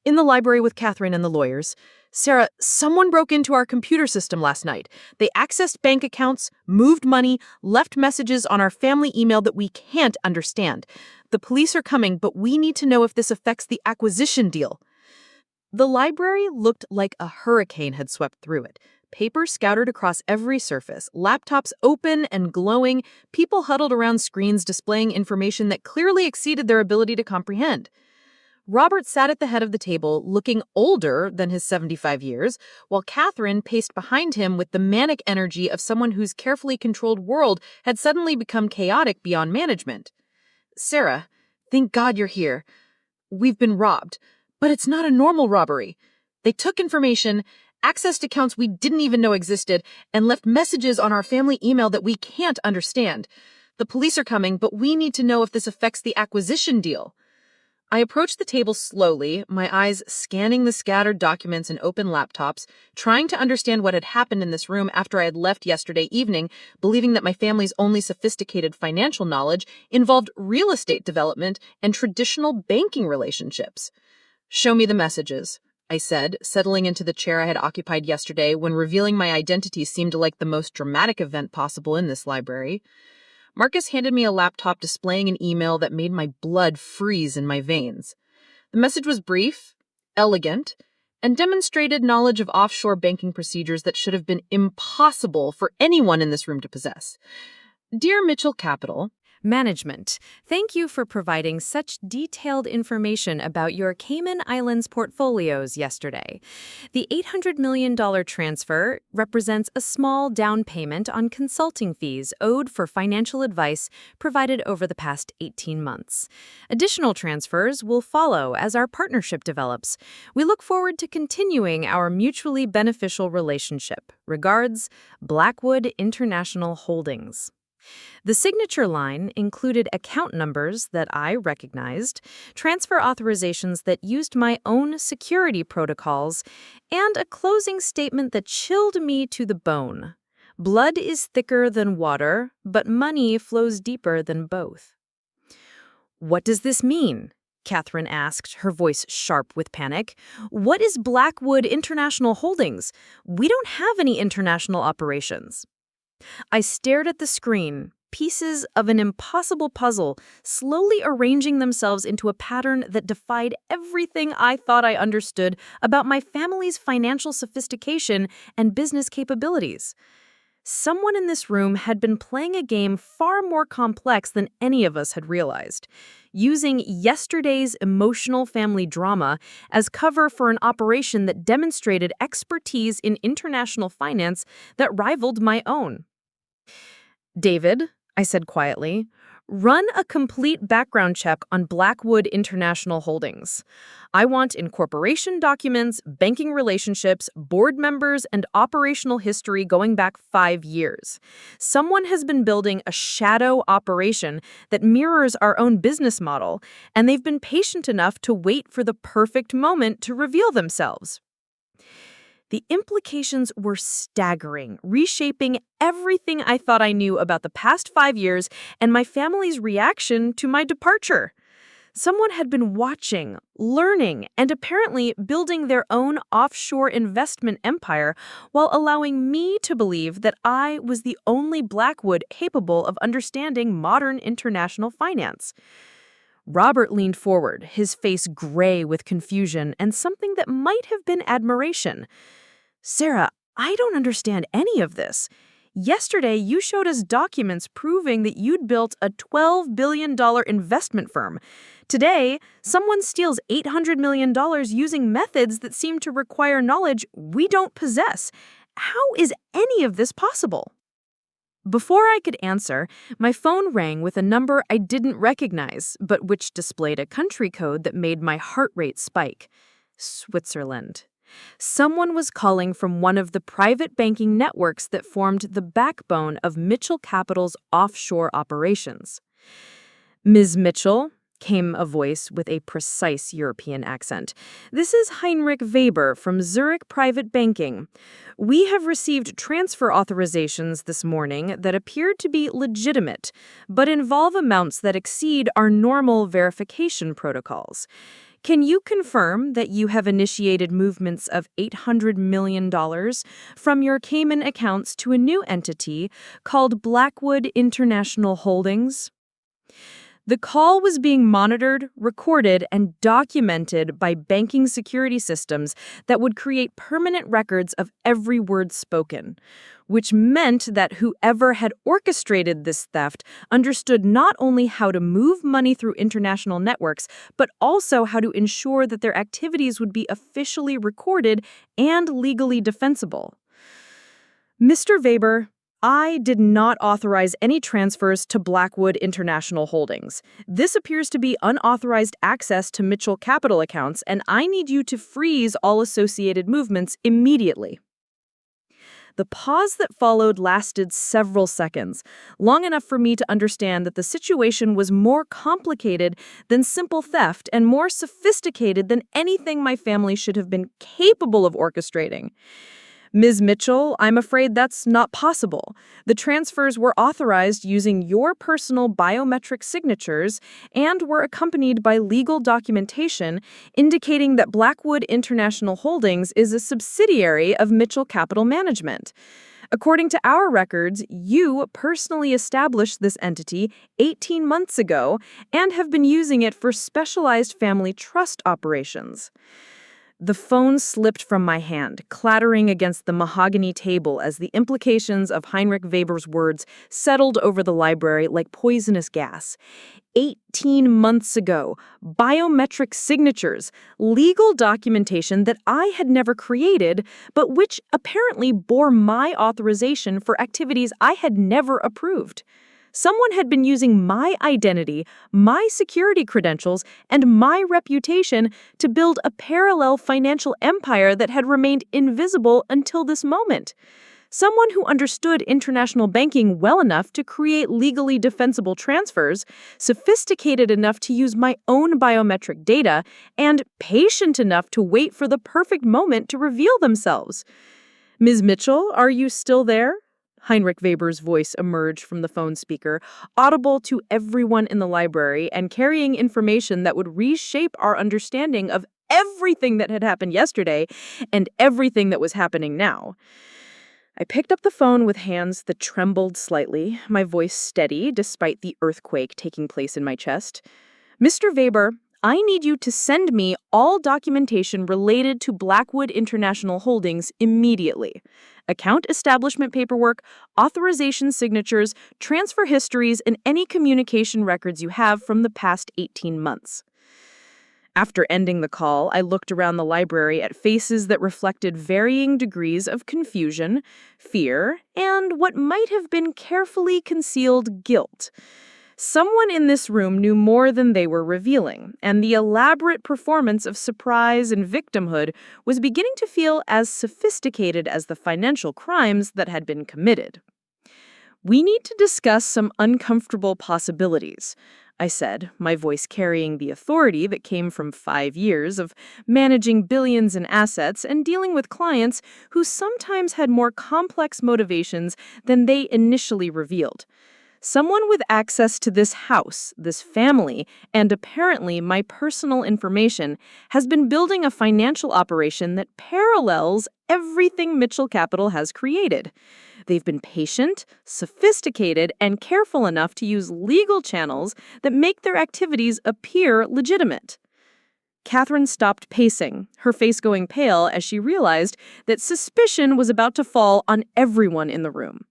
"In the library with Catherine and the lawyers. Sarah, someone broke into our computer system last night. They accessed bank accounts, moved money, left messages on our family email that we can't understand. The police are coming, but we need to know if this affects the acquisition deal." The library looked like a hurricane had swept through it. Papers scattered across every surface, laptops open and glowing, people huddled around screens displaying information that clearly exceeded their ability to comprehend. Robert sat at the head of the table, looking older than his 75 years, while Catherine paced behind him with the manic energy of someone whose carefully controlled world had suddenly become chaotic beyond management. "Sarah, thank God you're here. We've been robbed, but it's not a normal robbery. They took information, accessed accounts we didn't even know existed, and left messages on our family email that we can't understand. The police are coming, but we need to know if this affects the acquisition deal." I approached the table slowly, my eyes scanning the scattered documents and open laptops, trying to understand what had happened in this room after I had left yesterday evening, believing that my family's only sophisticated financial knowledge involved real estate development and traditional banking relationships. "Show me the messages," I said, settling into the chair I had occupied yesterday when revealing my identity seemed like the most dramatic event possible in this library. Marcus handed me a laptop displaying an email that made my blood freeze in my veins. The The message was brief, elegant, and demonstrated knowledge of offshore banking procedures that should have been impossible for anyone in this room to possess. Dear Mitchell Capital, Management, thank you for providing such detailed information about your Cayman Islands portfolios yesterday. The $800 million transfer represents a small down payment on consulting fees owed for financial advice provided over the past 18 months. Additional transfers will follow as our partnership develops. We look forward to continuing our mutually beneficial relationship. Regards, Blackwood International Holdings. The signature line included account numbers that I recognized, transfer authorizations that used my own security protocols, and a closing statement that chilled me to the bone. Blood is thicker than water, but money flows deeper than both. What does this mean? Catherine asked, her voice sharp with panic. What is Blackwood International Holdings? We don't have any international operations. I stared at the screen, pieces of an impossible puzzle slowly arranging themselves into a pattern that defied everything I thought I understood about my family's financial sophistication and business capabilities. Someone in this room had been playing a game far more complex than any of us had realized, using yesterday's emotional family drama as cover for an operation that demonstrated expertise in international finance that rivaled my own. David, I said quietly, run a complete background check on Blackwood International Holdings. I want incorporation documents, banking relationships, board members, and operational history going back 5 years. Someone has been building a shadow operation that mirrors our own business model, and they've been patient enough to wait for the perfect moment to reveal themselves. The implications were staggering, reshaping everything I thought I knew about the past 5 years and my family's reaction to my departure. Someone had been watching, learning, and apparently building their own offshore investment empire while allowing me to believe that I was the only Blackwood capable of understanding modern international finance. Robert leaned forward, his face gray with confusion and something that might have been admiration. Sarah, I don't understand any of this. Yesterday, you showed us documents proving that you'd built a $12 billion investment firm. Today, someone steals $800 million using methods that seem to require knowledge we don't possess. How is any of this possible? Before I could answer, my phone rang with a number I didn't recognize, but which displayed a country code that made my heart rate spike. Switzerland. Someone was calling from one of the private banking networks that formed the backbone of Mitchell Capital's offshore operations. Ms. Mitchell, came a voice with a precise European accent. This is Heinrich Weber from Zurich Private Banking. We have received transfer authorizations this morning that appear to be legitimate, but involve amounts that exceed our normal verification protocols. Can you confirm that you have initiated movements of $800 million from your Cayman accounts to a new entity called Blackwood International Holdings? The call was being monitored, recorded, and documented by banking security systems that would create permanent records of every word spoken, which meant that whoever had orchestrated this theft understood not only how to move money through international networks, but also how to ensure that their activities would be officially recorded and legally defensible. Mr. Weber, I did not authorize any transfers to Blackwood International Holdings. This appears to be unauthorized access to Mitchell Capital accounts, and I need you to freeze all associated movements immediately. The pause that followed lasted several seconds, long enough for me to understand that the situation was more complicated than simple theft and more sophisticated than anything my family should have been capable of orchestrating. Ms. Mitchell, I'm afraid that's not possible. The transfers were authorized using your personal biometric signatures and were accompanied by legal documentation indicating that Blackwood International Holdings is a subsidiary of Mitchell Capital Management. According to our records, you personally established this entity 18 months ago and have been using it for specialized family trust operations. The phone slipped from my hand, clattering against the mahogany table as the implications of Heinrich Weber's words settled over the library like poisonous gas. 18 months ago, biometric signatures, legal documentation that I had never created, but which apparently bore my authorization for activities I had never approved. Someone had been using my identity, my security credentials, and my reputation to build a parallel financial empire that had remained invisible until this moment. Someone who understood international banking well enough to create legally defensible transfers, sophisticated enough to use my own biometric data, and patient enough to wait for the perfect moment to reveal themselves. Ms. Mitchell, are you still there? Heinrich Weber's voice emerged from the phone speaker, audible to everyone in the library and carrying information that would reshape our understanding of everything that had happened yesterday and everything that was happening now. I picked up the phone with hands that trembled slightly, my voice steady despite the earthquake taking place in my chest. Mr. Weber, I need you to send me all documentation related to Blackwood International Holdings immediately. Account establishment paperwork, authorization signatures, transfer histories, and any communication records you have from the past 18 months. After ending the call, I looked around the library at faces that reflected varying degrees of confusion, fear, and what might have been carefully concealed guilt. Someone in this room knew more than they were revealing, and the elaborate performance of surprise and victimhood was beginning to feel as sophisticated as the financial crimes that had been committed. We need to discuss some uncomfortable possibilities, I said, my voice carrying the authority that came from 5 years of managing billions in assets and dealing with clients who sometimes had more complex motivations than they initially revealed. Someone with access to this house, this family, and apparently my personal information has been building a financial operation that parallels everything Mitchell Capital has created. They've been patient, sophisticated, and careful enough to use legal channels that make their activities appear legitimate. Catherine stopped pacing, her face going pale as she realized that suspicion was about to fall on everyone in the room.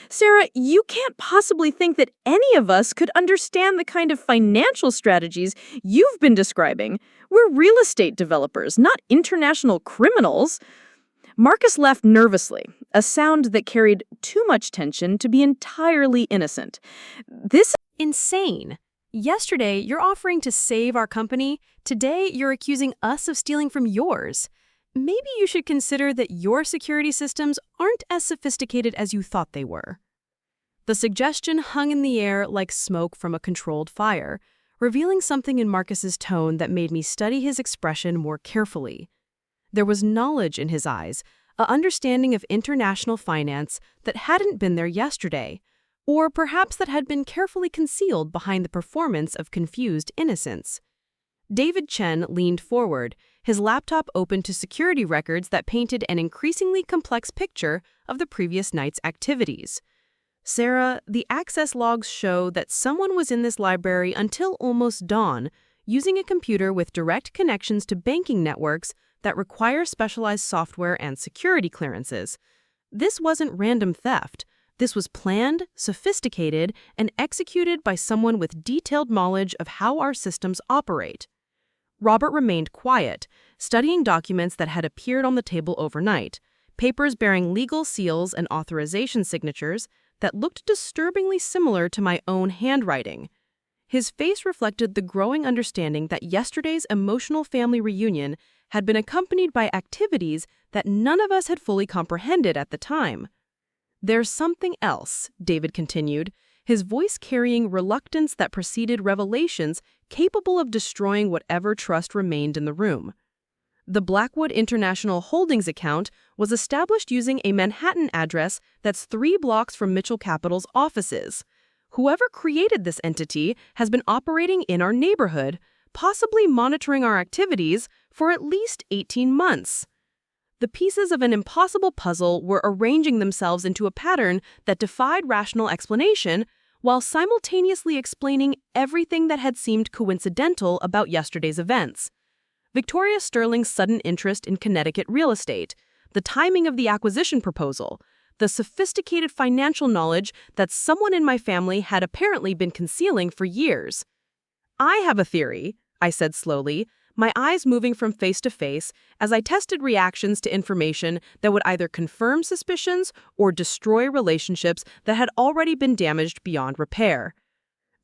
Sarah, you can't possibly think that any of us could understand the kind of financial strategies you've been describing. We're real estate developers, not international criminals. Marcus laughed nervously, a sound that carried too much tension to be entirely innocent. This Insane. Yesterday, you're offering to save our company. Today, you're accusing us of stealing from yours. Maybe you should consider that your security systems aren't as sophisticated as you thought they were. The suggestion hung in the air like smoke from a controlled fire, revealing something in Marcus's tone that made me study his expression more carefully. There was knowledge in his eyes, an understanding of international finance that hadn't been there yesterday, or perhaps that had been carefully concealed behind the performance of confused innocence. David Chen leaned forward, his laptop open to security records that painted an increasingly complex picture of the previous night's activities. Sarah, the access logs show that someone was in this library until almost dawn, using a computer with direct connections to banking networks that require specialized software and security clearances. This wasn't random theft. This was planned, sophisticated, and executed by someone with detailed knowledge of how our systems operate. Robert remained quiet, studying documents that had appeared on the table overnight, papers bearing legal seals and authorization signatures that looked disturbingly similar to my own handwriting. His face reflected the growing understanding that yesterday's emotional family reunion had been accompanied by activities that none of us had fully comprehended at the time. "There's something else," David continued, his voice carrying reluctance that preceded revelations capable of destroying whatever trust remained in the room. The Blackwood International Holdings account was established using a Manhattan address that's 3 blocks from Mitchell Capital's offices. Whoever created this entity has been operating in our neighborhood, possibly monitoring our activities for at least 18 months. The pieces of an impossible puzzle were arranging themselves into a pattern that defied rational explanation, while simultaneously explaining everything that had seemed coincidental about yesterday's events. Victoria Sterling's sudden interest in Connecticut real estate, the timing of the acquisition proposal, the sophisticated financial knowledge that someone in my family had apparently been concealing for years. "I have a theory," I said slowly, my eyes moving from face to face as I tested reactions to information that would either confirm suspicions or destroy relationships that had already been damaged beyond repair.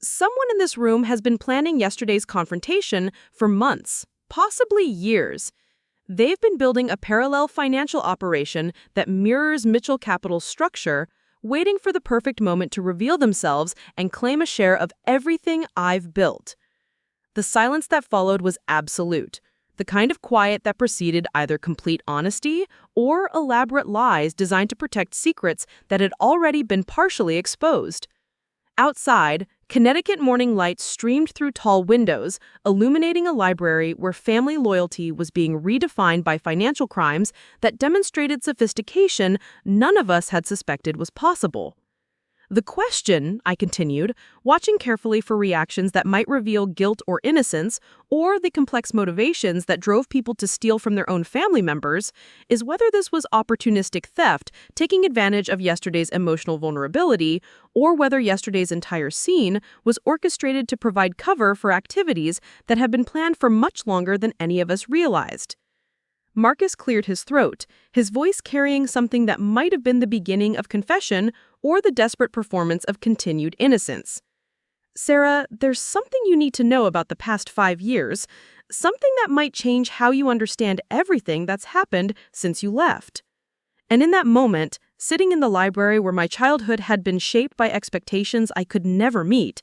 Someone in this room has been planning yesterday's confrontation for months, possibly years. They've been building a parallel financial operation that mirrors Mitchell Capital's structure, waiting for the perfect moment to reveal themselves and claim a share of everything I've built. The silence that followed was absolute, the kind of quiet that preceded either complete honesty or elaborate lies designed to protect secrets that had already been partially exposed. Outside, Connecticut morning light streamed through tall windows, illuminating a library where family loyalty was being redefined by financial crimes that demonstrated sophistication none of us had suspected was possible. "The question," I continued, watching carefully for reactions that might reveal guilt or innocence, or the complex motivations that drove people to steal from their own family members, is whether this was opportunistic theft, taking advantage of yesterday's emotional vulnerability, or whether yesterday's entire scene was orchestrated to provide cover for activities that had been planned for much longer than any of us realized. Marcus cleared his throat, his voice carrying something that might have been the beginning of confession or the desperate performance of continued innocence. "Sarah, there's something you need to know about the past 5 years, something that might change how you understand everything that's happened since you left." And in that moment, sitting in the library where my childhood had been shaped by expectations I could never meet,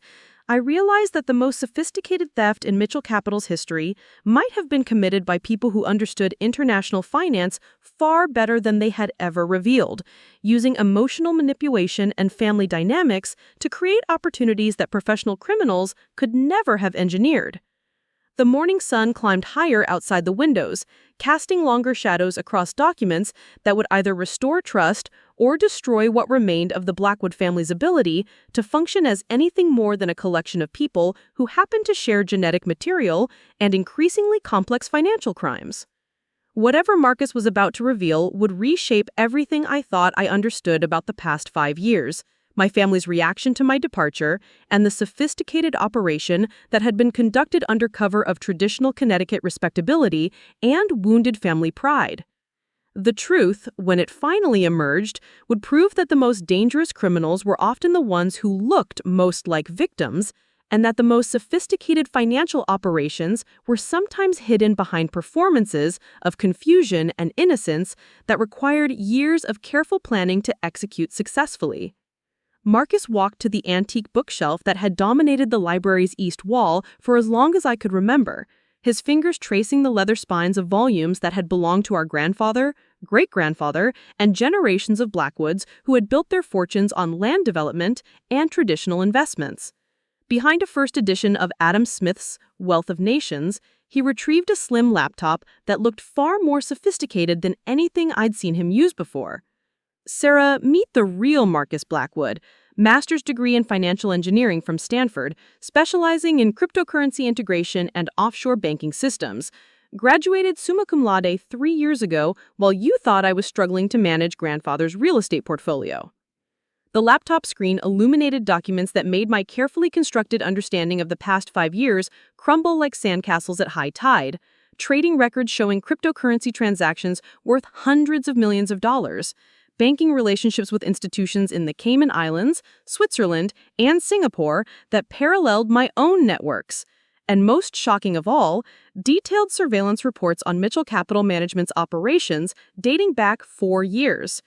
I realized that the most sophisticated theft in Mitchell Capital's history might have been committed by people who understood international finance far better than they had ever revealed, using emotional manipulation and family dynamics to create opportunities that professional criminals could never have engineered. The morning sun climbed higher outside the windows, casting longer shadows across documents that would either restore trust or destroy what remained of the Blackwood family's ability to function as anything more than a collection of people who happened to share genetic material and increasingly complex financial crimes. Whatever Marcus was about to reveal would reshape everything I thought I understood about the past 5 years, my family's reaction to my departure, and the sophisticated operation that had been conducted under cover of traditional Connecticut respectability and wounded family pride. The truth, when it finally emerged, would prove that the most dangerous criminals were often the ones who looked most like victims, and that the most sophisticated financial operations were sometimes hidden behind performances of confusion and innocence that required years of careful planning to execute successfully. Marcus walked to the antique bookshelf that had dominated the library's east wall for as long as I could remember, his fingers tracing the leather spines of volumes that had belonged to our grandfather, great-grandfather, and generations of Blackwoods who had built their fortunes on land development and traditional investments. Behind a first edition of Adam Smith's Wealth of Nations, he retrieved a slim laptop that looked far more sophisticated than anything I'd seen him use before. "Sarah, meet the real Marcus Blackwood, master's degree in financial engineering from Stanford, specializing in cryptocurrency integration and offshore banking systems. Graduated summa cum laude 3 years ago while you thought I was struggling to manage grandfather's real estate portfolio." The laptop screen illuminated documents that made my carefully constructed understanding of the past 5 years crumble like sandcastles at high tide, trading records showing cryptocurrency transactions worth hundreds of millions of dollars, banking relationships with institutions in the Cayman Islands, Switzerland, and Singapore that paralleled my own networks. And most shocking of all, detailed surveillance reports on Mitchell Capital Management's operations dating back 4 years.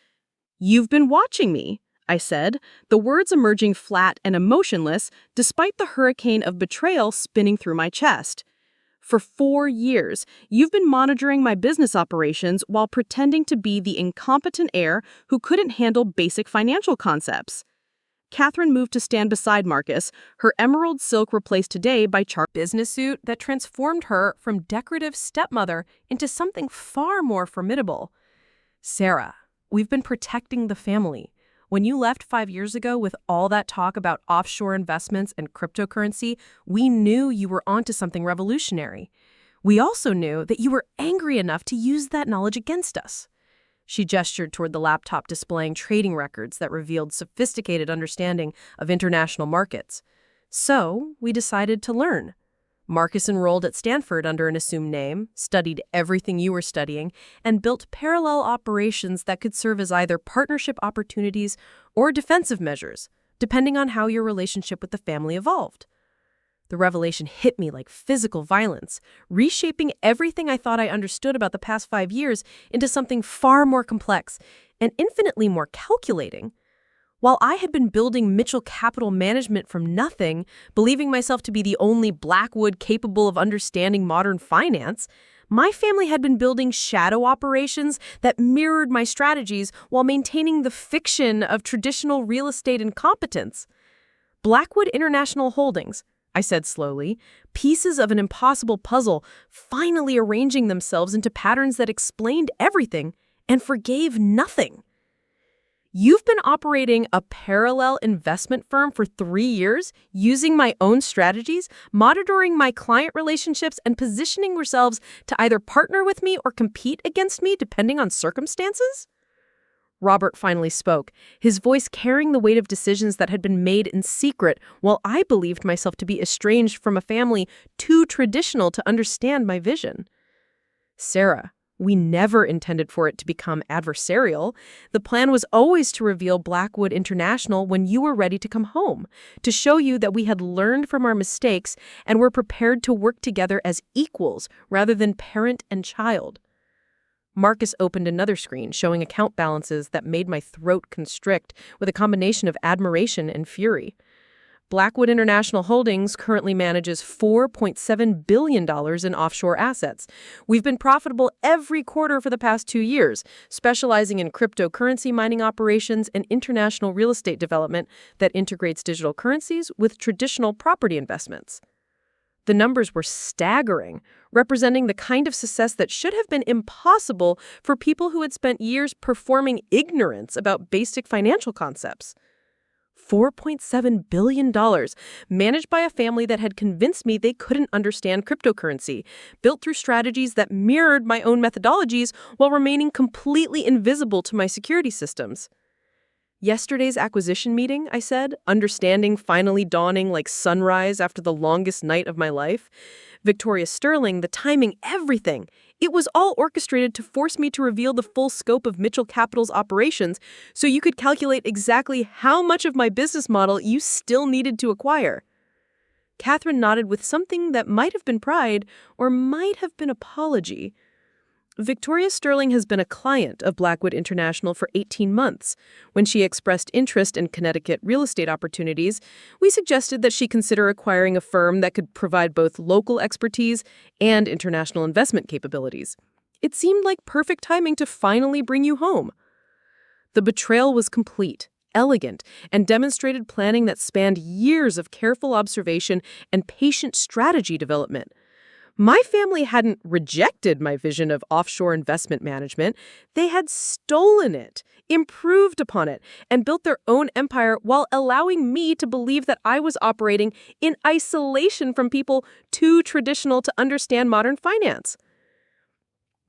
"You've been watching me," I said, the words emerging flat and emotionless despite the hurricane of betrayal spinning through my chest. "For 4 years, you've been monitoring my business operations while pretending to be the incompetent heir who couldn't handle basic financial concepts." Catherine moved to stand beside Marcus, her emerald silk replaced today by business suit that transformed her from decorative stepmother into something far more formidable. Sarah, we've been protecting the family. When you left 5 years ago with all that talk about offshore investments and cryptocurrency, we knew you were onto something revolutionary. We also knew that you were angry enough to use that knowledge against us. She gestured toward the laptop displaying trading records that revealed sophisticated understanding of international markets. So, we decided to learn. Marcus enrolled at Stanford under an assumed name, studied everything you were studying, and built parallel operations that could serve as either partnership opportunities or defensive measures, depending on how your relationship with the family evolved. The revelation hit me like physical violence, reshaping everything I thought I understood about the past 5 years into something far more complex and infinitely more calculating. While I had been building Mitchell Capital Management from nothing, believing myself to be the only Blackwood capable of understanding modern finance, my family had been building shadow operations that mirrored my strategies while maintaining the fiction of traditional real estate incompetence. Blackwood International Holdings, I said slowly, pieces of an impossible puzzle finally arranging themselves into patterns that explained everything and forgave nothing. You've been operating a parallel investment firm for 3 years, using my own strategies, monitoring my client relationships, and positioning yourselves to either partner with me or compete against me depending on circumstances? Robert finally spoke, his voice carrying the weight of decisions that had been made in secret while I believed myself to be estranged from a family too traditional to understand my vision. Sarah, we never intended for it to become adversarial. The plan was always to reveal Blackwood International when you were ready to come home, to show you that we had learned from our mistakes and were prepared to work together as equals rather than parent and child. Marcus opened another screen showing account balances that made my throat constrict with a combination of admiration and fury. Blackwood International Holdings currently manages $4.7 billion in offshore assets. We've been profitable every quarter for the past 2 years, specializing in cryptocurrency mining operations and international real estate development that integrates digital currencies with traditional property investments. The numbers were staggering, representing the kind of success that should have been impossible for people who had spent years performing ignorance about basic financial concepts. $4.7 billion, managed by a family that had convinced me they couldn't understand cryptocurrency, built through strategies that mirrored my own methodologies while remaining completely invisible to my security systems. Yesterday's acquisition meeting, I said, understanding finally dawning like sunrise after the longest night of my life. Victoria Sterling, the timing, everything. It was all orchestrated to force me to reveal the full scope of Mitchell Capital's operations so you could calculate exactly how much of my business model you still needed to acquire. Catherine nodded with something that might have been pride or might have been apology. Victoria Sterling has been a client of Blackwood International for 18 months. When she expressed interest in Connecticut real estate opportunities, we suggested that she consider acquiring a firm that could provide both local expertise and international investment capabilities. It seemed like perfect timing to finally bring you home. The betrayal was complete, elegant, and demonstrated planning that spanned years of careful observation and patient strategy development. My family hadn't rejected my vision of offshore investment management. They had stolen it, improved upon it, and built their own empire while allowing me to believe that I was operating in isolation from people too traditional to understand modern finance.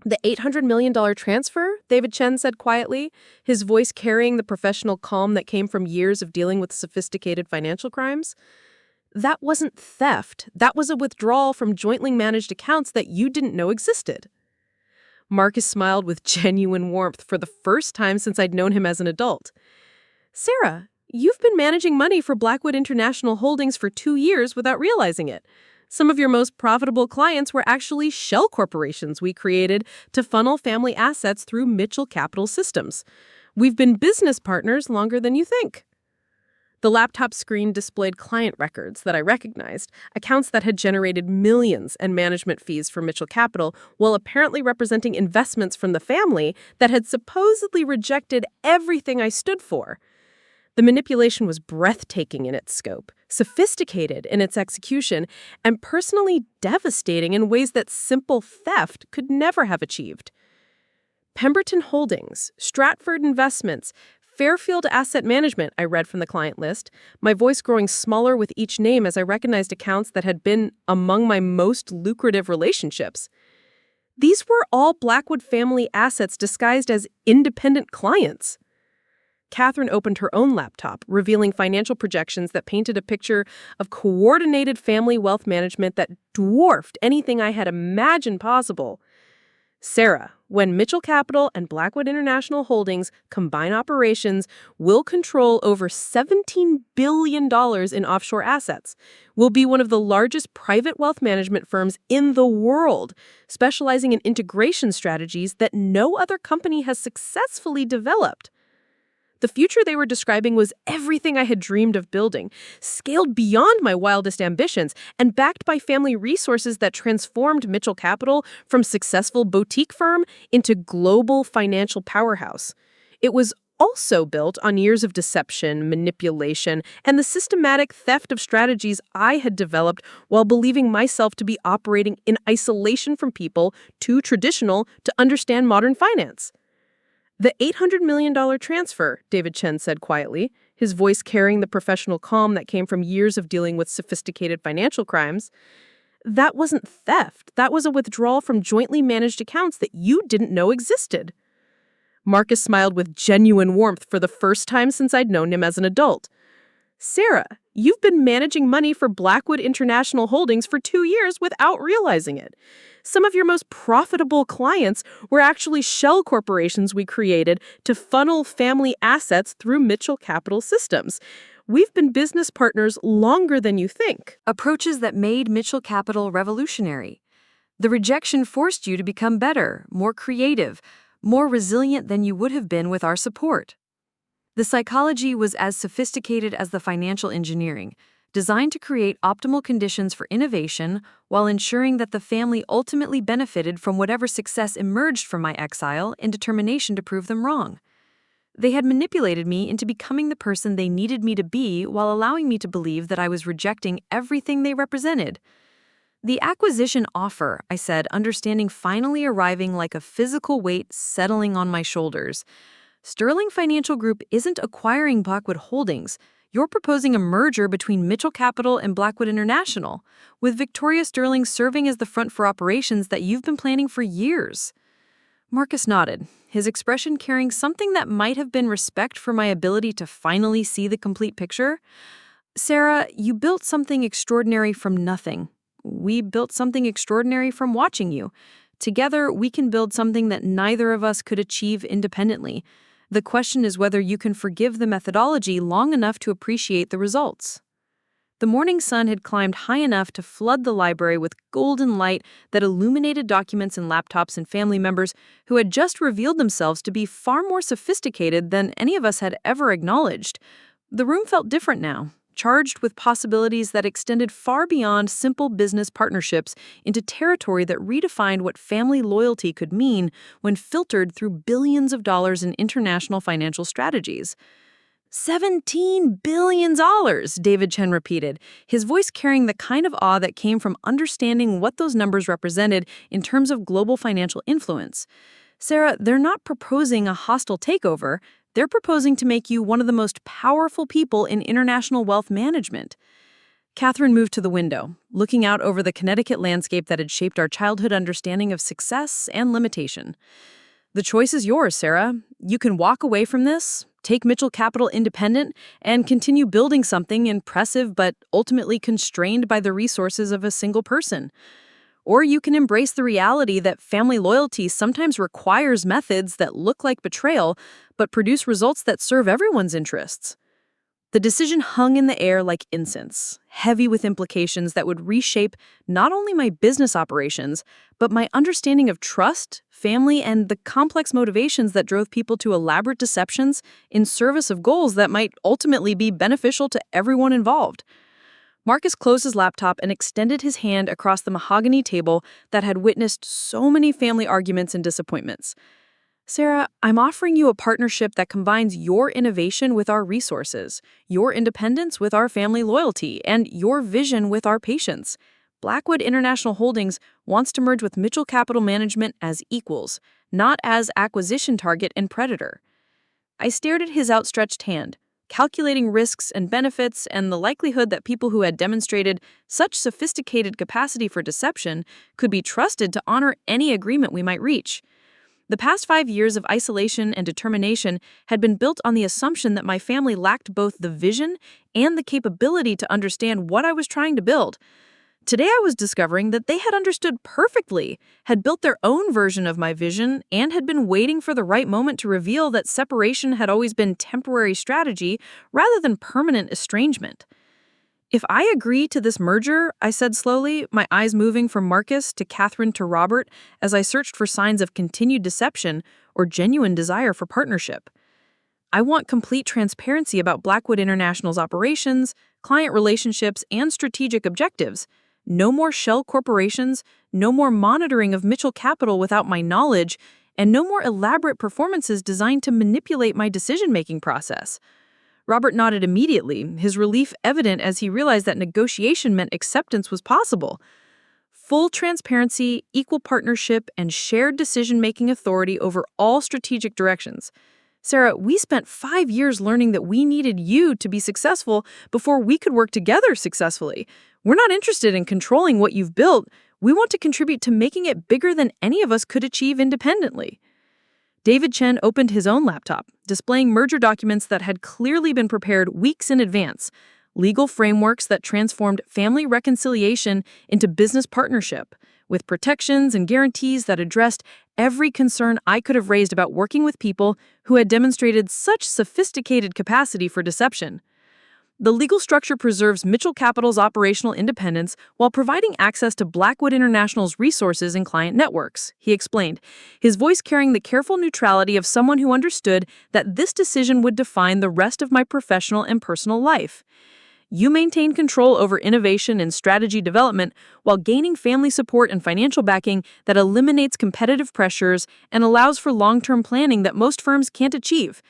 The $800 million transfer, David Chen said quietly, his voice carrying the professional calm that came from years of dealing with sophisticated financial crimes. That wasn't theft. That was a withdrawal from jointly managed accounts that you didn't know existed. Marcus smiled with genuine warmth for the first time since I'd known him as an adult. Sarah, you've been managing money for Blackwood International Holdings for 2 years without realizing it. Some of your most profitable clients were actually shell corporations we created to funnel family assets through Mitchell Capital systems. We've been business partners longer than you think. The laptop screen displayed client records that I recognized, accounts that had generated millions in management fees for Mitchell Capital, while apparently representing investments from the family that had supposedly rejected everything I stood for. The manipulation was breathtaking in its scope, sophisticated in its execution, and personally devastating in ways that simple theft could never have achieved. Pemberton Holdings, Stratford Investments, Fairfield Asset Management, I read from the client list, my voice growing smaller with each name as I recognized accounts that had been among my most lucrative relationships. These were all Blackwood family assets disguised as independent clients. Catherine opened her own laptop, revealing financial projections that painted a picture of coordinated family wealth management that dwarfed anything I had imagined possible. Sarah, when Mitchell Capital and Blackwood International Holdings combine operations, will control over $17 billion in offshore assets. We'll be one of the largest private wealth management firms in the world, specializing in integration strategies that no other company has successfully developed. The future they were describing was everything I had dreamed of building, scaled beyond my wildest ambitions, and backed by family resources that transformed Mitchell Capital from successful boutique firm into global financial powerhouse. It was also built on years of deception, manipulation, and the systematic theft of strategies I had developed while believing myself to be operating in isolation from people too traditional to understand modern finance. The $800 million transfer, David Chen said quietly, his voice carrying the professional calm that came from years of dealing with sophisticated financial crimes. That wasn't theft. That was a withdrawal from jointly managed accounts that you didn't know existed. Marcus smiled with genuine warmth for the first time since I'd known him as an adult. Sarah, you've been managing money for Blackwood International Holdings for 2 years without realizing it. Some of your most profitable clients were actually shell corporations we created to funnel family assets through Mitchell Capital systems. We've been business partners longer than you think. Approaches that made Mitchell Capital revolutionary. The rejection forced you to become better, more creative, more resilient than you would have been with our support. The psychology was as sophisticated as the financial engineering, designed to create optimal conditions for innovation while ensuring that the family ultimately benefited from whatever success emerged from my exile and determination to prove them wrong. They had manipulated me into becoming the person they needed me to be while allowing me to believe that I was rejecting everything they represented. The acquisition offer, I said, understanding finally arriving like a physical weight settling on my shoulders. Sterling Financial Group isn't acquiring Blackwood Holdings. You're proposing a merger between Mitchell Capital and Blackwood International, with Victoria Sterling serving as the front for operations that you've been planning for years. Marcus nodded, his expression carrying something that might have been respect for my ability to finally see the complete picture. Sarah, you built something extraordinary from nothing. We built something extraordinary from watching you. Together, we can build something that neither of us could achieve independently. The question is whether you can forgive the methodology long enough to appreciate the results. The morning sun had climbed high enough to flood the library with golden light that illuminated documents and laptops and family members who had just revealed themselves to be far more sophisticated than any of us had ever acknowledged. The room felt different now, charged with possibilities that extended far beyond simple business partnerships into territory that redefined what family loyalty could mean when filtered through billions of dollars in international financial strategies. $17 billion, David Chen repeated, his voice carrying the kind of awe that came from understanding what those numbers represented in terms of global financial influence. Sarah, they're not proposing a hostile takeover. They're proposing to make you one of the most powerful people in international wealth management. Catherine moved to the window, looking out over the Connecticut landscape that had shaped our childhood understanding of success and limitation. The choice is yours, Sarah. You can walk away from this, take Mitchell Capital independent, and continue building something impressive but ultimately constrained by the resources of a single person. Or you can embrace the reality that family loyalty sometimes requires methods that look like betrayal, but produce results that serve everyone's interests. The decision hung in the air like incense, heavy with implications that would reshape not only my business operations, but my understanding of trust, family, and the complex motivations that drove people to elaborate deceptions in service of goals that might ultimately be beneficial to everyone involved. Marcus closed his laptop and extended his hand across the mahogany table that had witnessed so many family arguments and disappointments. Sarah, I'm offering you a partnership that combines your innovation with our resources, your independence with our family loyalty, and your vision with our patience. Blackwood International Holdings wants to merge with Mitchell Capital Management as equals, not as acquisition target and predator. I stared at his outstretched hand, calculating risks and benefits and the likelihood that people who had demonstrated such sophisticated capacity for deception could be trusted to honor any agreement we might reach. The past 5 years of isolation and determination had been built on the assumption that my family lacked both the vision and the capability to understand what I was trying to build. Today I was discovering that they had understood perfectly, had built their own version of my vision, and had been waiting for the right moment to reveal that separation had always been temporary strategy rather than permanent estrangement. If I agree to this merger, I said slowly, my eyes moving from Marcus to Catherine to Robert as I searched for signs of continued deception or genuine desire for partnership. I want complete transparency about Blackwood International's operations, client relationships, and strategic objectives. No more shell corporations, no more monitoring of Mitchell Capital without my knowledge, and no more elaborate performances designed to manipulate my decision-making process. Robert nodded immediately, his relief evident as he realized that negotiation meant acceptance was possible. Full transparency, equal partnership, and shared decision-making authority over all strategic directions. Sarah, we spent 5 years learning that we needed you to be successful before we could work together successfully. We're not interested in controlling what you've built. We want to contribute to making it bigger than any of us could achieve independently. David Chen opened his own laptop, displaying merger documents that had clearly been prepared weeks in advance, legal frameworks that transformed family reconciliation into business partnership, with protections and guarantees that addressed every concern I could have raised about working with people who had demonstrated such sophisticated capacity for deception. The legal structure preserves Mitchell Capital's operational independence while providing access to Blackwood International's resources and client networks, he explained, his voice carrying the careful neutrality of someone who understood that this decision would define the rest of my professional and personal life. You maintain control over innovation and strategy development while gaining family support and financial backing that eliminates competitive pressures and allows for long-term planning that most firms can't achieve.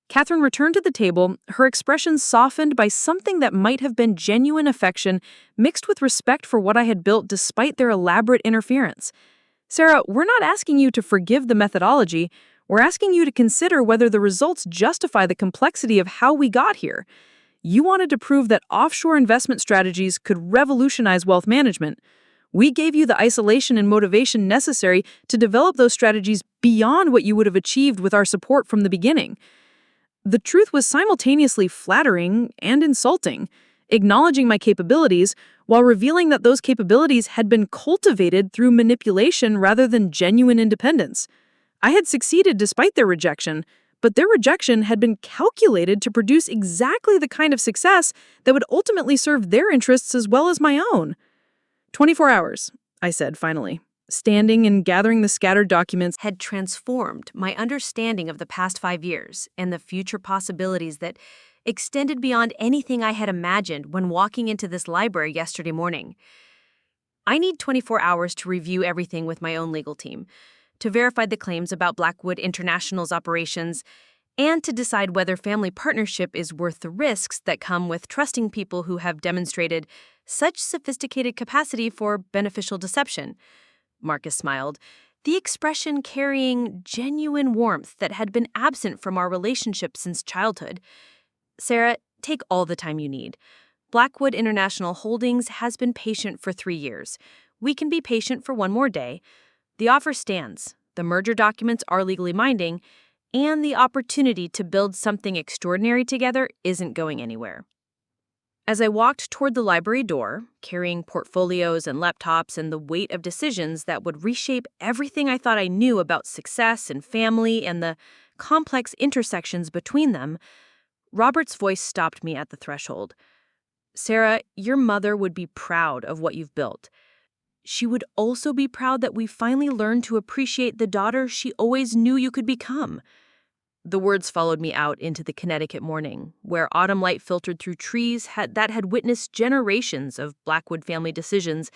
Catherine returned to the table, her expression softened by something that might have been genuine affection mixed with respect for what I had built despite their elaborate interference. Sarah, we're not asking you to forgive the methodology. We're asking you to consider whether the results justify the complexity of how we got here. You wanted to prove that offshore investment strategies could revolutionize wealth management. We gave you the isolation and motivation necessary to develop those strategies beyond what you would have achieved with our support from the beginning. The truth was simultaneously flattering and insulting, acknowledging my capabilities while revealing that those capabilities had been cultivated through manipulation rather than genuine independence. I had succeeded despite their rejection, but their rejection had been calculated to produce exactly the kind of success that would ultimately serve their interests as well as my own. 24 hours, I said finally, standing and gathering the scattered documents. Had transformed my understanding of the past 5 years and the future possibilities that extended beyond anything I had imagined when walking into this library yesterday morning. I need 24 hours to review everything with my own legal team, to verify the claims about Blackwood International's operations, and to decide whether family partnership is worth the risks that come with trusting people who have demonstrated such sophisticated capacity for beneficial deception. Marcus smiled, the expression carrying genuine warmth that had been absent from our relationship since childhood. Sarah, take all the time you need. Blackwood International Holdings has been patient for 3 years. We can be patient for 1 more day. The offer stands, the merger documents are legally binding, and the opportunity to build something extraordinary together isn't going anywhere. As I walked toward the library door, carrying portfolios and laptops and the weight of decisions that would reshape everything I thought I knew about success and family and the complex intersections between them, Robert's voice stopped me at the threshold. Sarah, your mother would be proud of what you've built. She would also be proud that we finally learned to appreciate the daughter she always knew you could become. The words followed me out into the Connecticut morning, where autumn light filtered through trees that had witnessed generations of Blackwood family decisions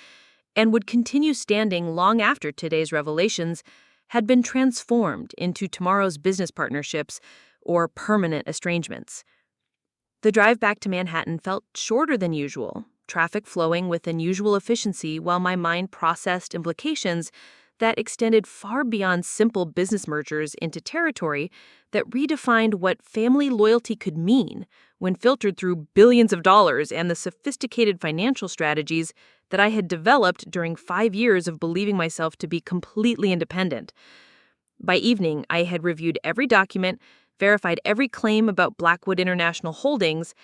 and would continue standing long after today's revelations had been transformed into tomorrow's business partnerships or permanent estrangements. The drive back to Manhattan felt shorter than usual, traffic flowing with unusual efficiency while my mind processed implications that extended far beyond simple business mergers into territory that redefined what family loyalty could mean when filtered through billions of dollars and the sophisticated financial strategies that I had developed during 5 years of believing myself to be completely independent. By evening, I had reviewed every document, verified every claim about Blackwood International Holdings,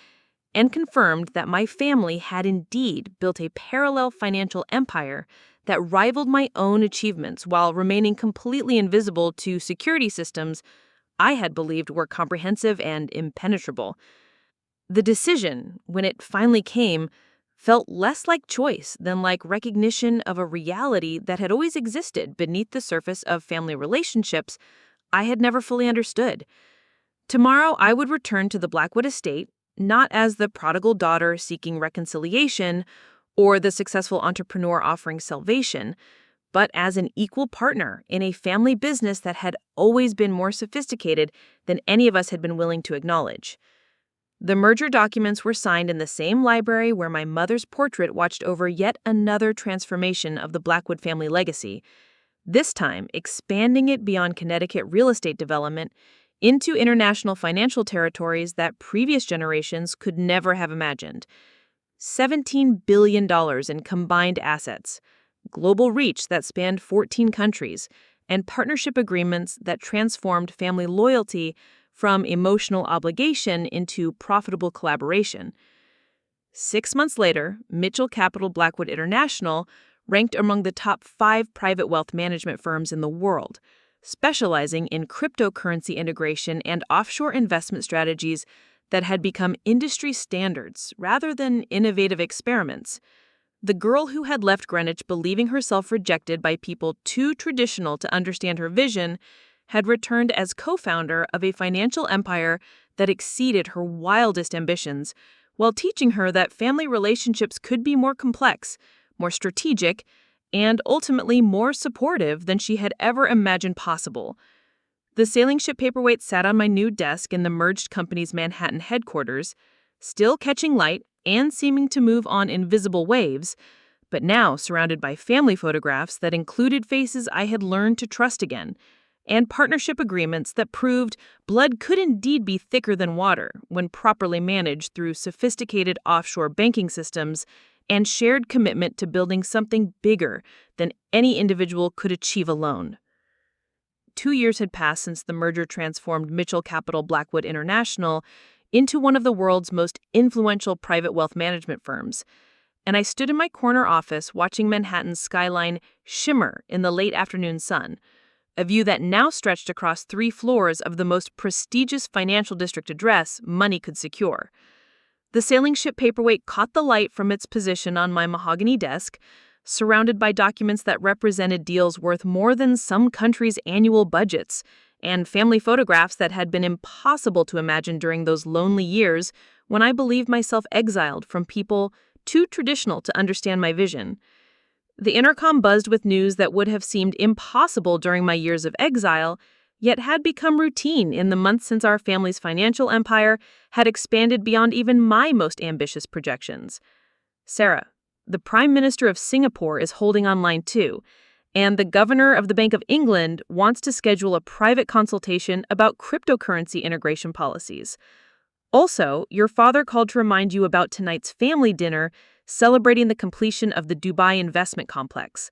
and confirmed that my family had indeed built a parallel financial empire that rivaled my own achievements while remaining completely invisible to security systems I had believed were comprehensive and impenetrable. The decision, when it finally came, felt less like choice than like recognition of a reality that had always existed beneath the surface of family relationships I had never fully understood. Tomorrow, I would return to the Blackwood estate, not as the prodigal daughter seeking reconciliation or the successful entrepreneur offering salvation, but as an equal partner in a family business that had always been more sophisticated than any of us had been willing to acknowledge. The merger documents were signed in the same library where my mother's portrait watched over yet another transformation of the Blackwood family legacy, this time expanding it beyond Connecticut real estate development into international financial territories that previous generations could never have imagined. $17 billion in combined assets, global reach that spanned 14 countries, and partnership agreements that transformed family loyalty from emotional obligation into profitable collaboration. 6 months later, Mitchell Capital Blackwood International ranked among the top 5 private wealth management firms in the world, specializing in cryptocurrency integration and offshore investment strategies that had become industry standards rather than innovative experiments. The girl who had left Greenwich believing herself rejected by people too traditional to understand her vision had returned as co-founder of a financial empire that exceeded her wildest ambitions, while teaching her that family relationships could be more complex, more strategic, and ultimately more supportive than she had ever imagined possible. The sailing ship paperweight sat on my new desk in the merged company's Manhattan headquarters, still catching light and seeming to move on invisible waves, but now surrounded by family photographs that included faces I had learned to trust again, and partnership agreements that proved blood could indeed be thicker than water when properly managed through sophisticated offshore banking systems and shared commitment to building something bigger than any individual could achieve alone. 2 years had passed since the merger transformed Mitchell Capital Blackwood International into one of the world's most influential private wealth management firms, and I stood in my corner office watching Manhattan's skyline shimmer in the late afternoon sun, a view that now stretched across 3 floors of the most prestigious financial district address money could secure. The sailing ship paperweight caught the light from its position on my mahogany desk, surrounded by documents that represented deals worth more than some countries' annual budgets, and family photographs that had been impossible to imagine during those lonely years when I believed myself exiled from people too traditional to understand my vision. The intercom buzzed with news that would have seemed impossible during my years of exile, yet had become routine in the months since our family's financial empire had expanded beyond even my most ambitious projections. Sarah, the Prime Minister of Singapore is holding online too, and the Governor of the Bank of England wants to schedule a private consultation about cryptocurrency integration policies. Also, your father called to remind you about tonight's family dinner celebrating the completion of the Dubai investment complex.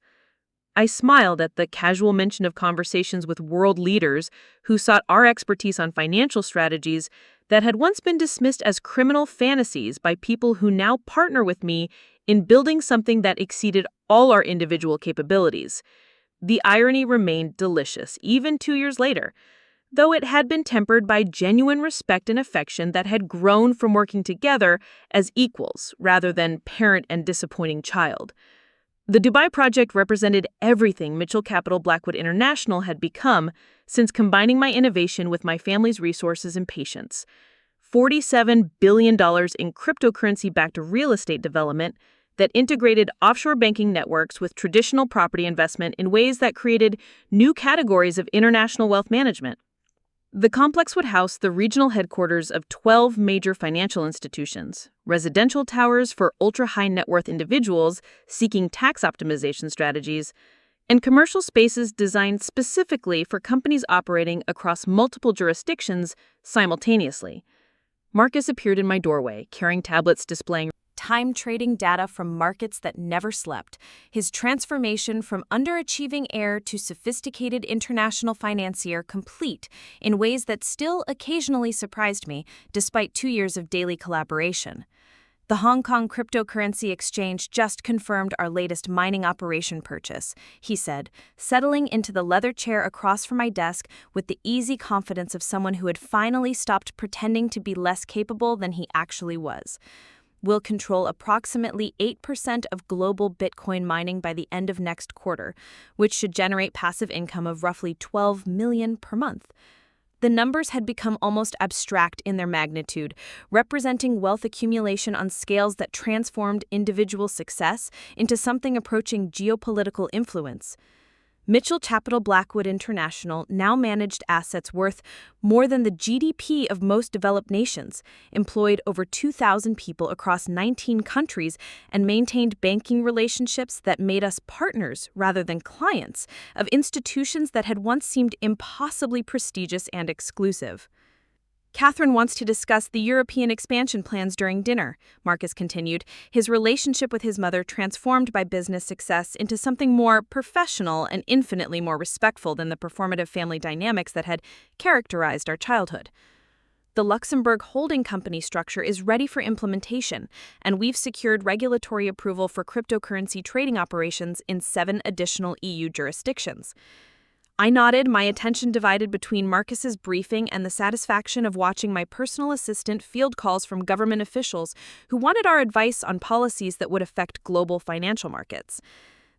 I smiled at the casual mention of conversations with world leaders who sought our expertise on financial strategies that had once been dismissed as criminal fantasies by people who now partner with me in building something that exceeded all our individual capabilities. The irony remained delicious, even 2 years later, though it had been tempered by genuine respect and affection that had grown from working together as equals rather than parent and disappointing child. The Dubai project represented everything Mitchell Capital Blackwood International had become since combining my innovation with my family's resources and patience. $47 billion in cryptocurrency-backed real estate development that integrated offshore banking networks with traditional property investment in ways that created new categories of international wealth management. The complex would house the regional headquarters of 12 major financial institutions, residential towers for ultra-high net worth individuals seeking tax optimization strategies, and commercial spaces designed specifically for companies operating across multiple jurisdictions simultaneously. Marcus appeared in my doorway, carrying tablets displaying Time-trading data from markets that never slept, his transformation from underachieving heir to sophisticated international financier complete in ways that still occasionally surprised me, despite 2 years of daily collaboration. The Hong Kong cryptocurrency exchange just confirmed our latest mining operation purchase, he said, settling into the leather chair across from my desk with the easy confidence of someone who had finally stopped pretending to be less capable than he actually was. We'll control approximately 8% of global Bitcoin mining by the end of next quarter, which should generate passive income of roughly $12 million per month. The numbers had become almost abstract in their magnitude, representing wealth accumulation on scales that transformed individual success into something approaching geopolitical influence. Mitchell Capital Blackwood International now managed assets worth more than the GDP of most developed nations, employed over 2,000 people across 19 countries, and maintained banking relationships that made us partners rather than clients of institutions that had once seemed impossibly prestigious and exclusive. Catherine wants to discuss the European expansion plans during dinner, Marcus continued, his relationship with his mother transformed by business success into something more professional and infinitely more respectful than the performative family dynamics that had characterized our childhood. The Luxembourg holding company structure is ready for implementation, and we've secured regulatory approval for cryptocurrency trading operations in 7 additional EU jurisdictions. I nodded, my attention divided between Marcus's briefing and the satisfaction of watching my personal assistant field calls from government officials who wanted our advice on policies that would affect global financial markets.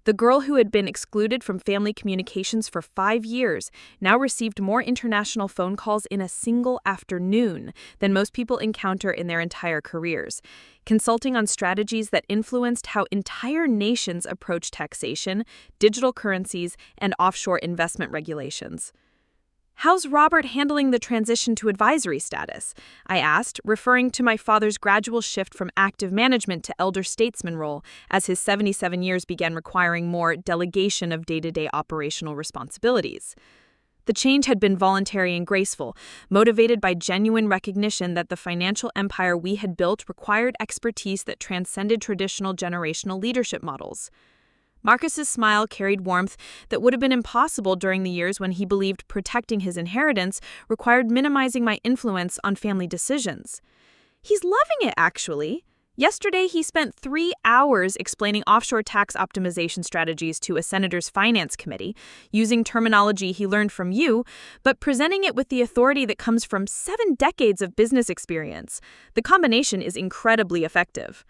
The girl who had been excluded from family communications for 5 years now received more international phone calls in a single afternoon than most people encounter in their entire careers, consulting on strategies that influenced how entire nations approach taxation, digital currencies, and offshore investment regulations. "How's Robert handling the transition to advisory status?" I asked, referring to my father's gradual shift from active management to elder statesman role as his 77 years began requiring more delegation of day-to-day operational responsibilities. The change had been voluntary and graceful, motivated by genuine recognition that the financial empire we had built required expertise that transcended traditional generational leadership models. Marcus's smile carried warmth that would have been impossible during the years when he believed protecting his inheritance required minimizing my influence on family decisions. "He's loving it, actually. Yesterday, he spent 3 hours explaining offshore tax optimization strategies to a senator's finance committee, using terminology he learned from you, but presenting it with the authority that comes from 7 decades of business experience. The combination is incredibly effective."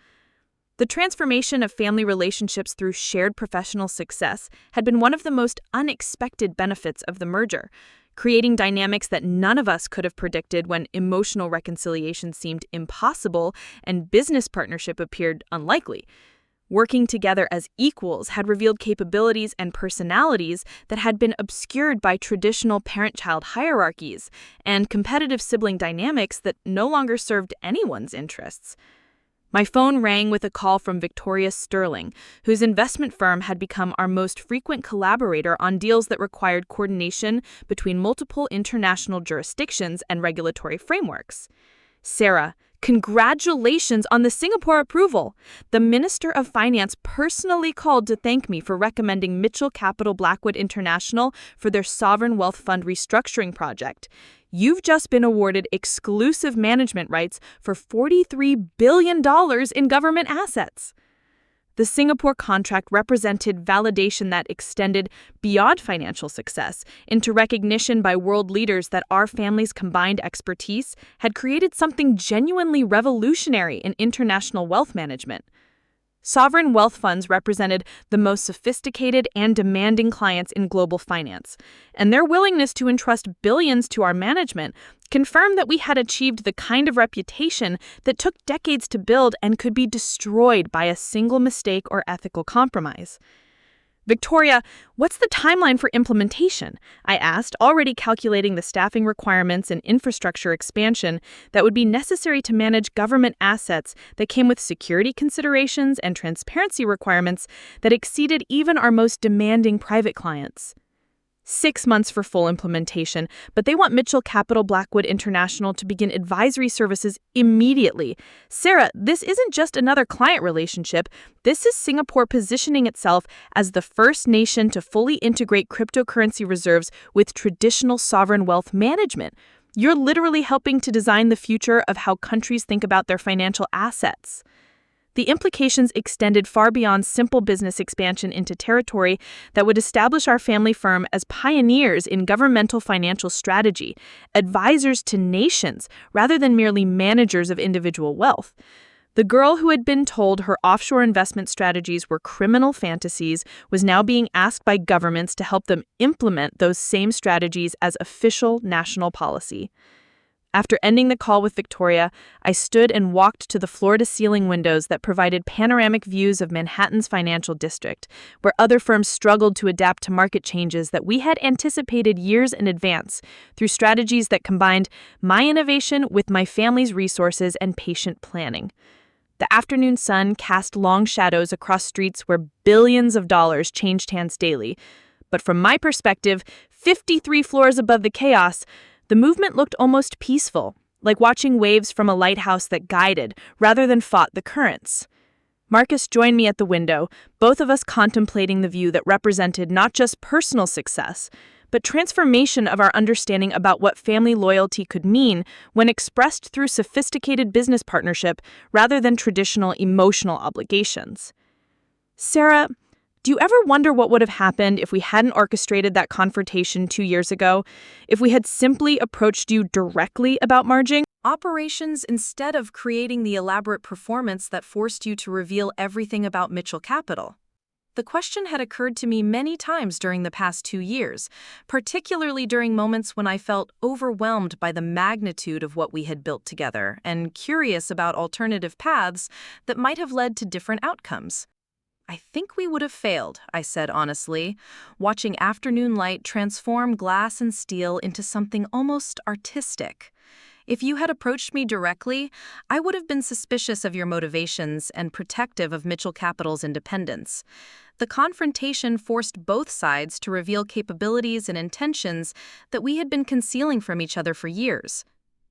The transformation of family relationships through shared professional success had been one of the most unexpected benefits of the merger, creating dynamics that none of us could have predicted when emotional reconciliation seemed impossible and business partnership appeared unlikely. Working together as equals had revealed capabilities and personalities that had been obscured by traditional parent-child hierarchies and competitive sibling dynamics that no longer served anyone's interests. My phone rang with a call from Victoria Sterling, whose investment firm had become our most frequent collaborator on deals that required coordination between multiple international jurisdictions and regulatory frameworks. "Sarah, congratulations on the Singapore approval. The Minister of Finance personally called to thank me for recommending Mitchell Capital Blackwood International for their Sovereign Wealth Fund restructuring project. You've just been awarded exclusive management rights for $43 billion in government assets." The Singapore contract represented validation that extended beyond financial success into recognition by world leaders that our family's combined expertise had created something genuinely revolutionary in international wealth management. Sovereign wealth funds represented the most sophisticated and demanding clients in global finance, and their willingness to entrust billions to our management confirmed that we had achieved the kind of reputation that took decades to build and could be destroyed by a single mistake or ethical compromise. Victoria, what's the timeline for implementation? I asked, already calculating the staffing requirements and infrastructure expansion that would be necessary to manage government assets that came with security considerations and transparency requirements that exceeded even our most demanding private clients. 6 months for full implementation, but they want Mitchell Capital Blackwood International to begin advisory services immediately. Sarah, this isn't just another client relationship. This is Singapore positioning itself as the first nation to fully integrate cryptocurrency reserves with traditional sovereign wealth management. You're literally helping to design the future of how countries think about their financial assets. The implications extended far beyond simple business expansion into territory that would establish our family firm as pioneers in governmental financial strategy, advisors to nations rather than merely managers of individual wealth. The girl who had been told her offshore investment strategies were criminal fantasies was now being asked by governments to help them implement those same strategies as official national policy. After ending the call with Victoria, I stood and walked to the floor-to-ceiling windows that provided panoramic views of Manhattan's financial district, where other firms struggled to adapt to market changes that we had anticipated years in advance through strategies that combined my innovation with my family's resources and patient planning. The afternoon sun cast long shadows across streets where billions of dollars changed hands daily. But from my perspective, 53 floors above the chaos, the movement looked almost peaceful, like watching waves from a lighthouse that guided rather than fought the currents. Marcus joined me at the window, both of us contemplating the view that represented not just personal success, but transformation of our understanding about what family loyalty could mean when expressed through sophisticated business partnership rather than traditional emotional obligations. Sarah, do you ever wonder what would have happened if we hadn't orchestrated that confrontation 2 years ago? If we had simply approached you directly about merging? Operations instead of creating the elaborate performance that forced you to reveal everything about Mitchell Capital. The question had occurred to me many times during the past 2 years, particularly during moments when I felt overwhelmed by the magnitude of what we had built together and curious about alternative paths that might have led to different outcomes. I think we would have failed, I said honestly, watching afternoon light transform glass and steel into something almost artistic. If you had approached me directly, I would have been suspicious of your motivations and protective of Mitchell Capital's independence. The confrontation forced both sides to reveal capabilities and intentions that we had been concealing from each other for years.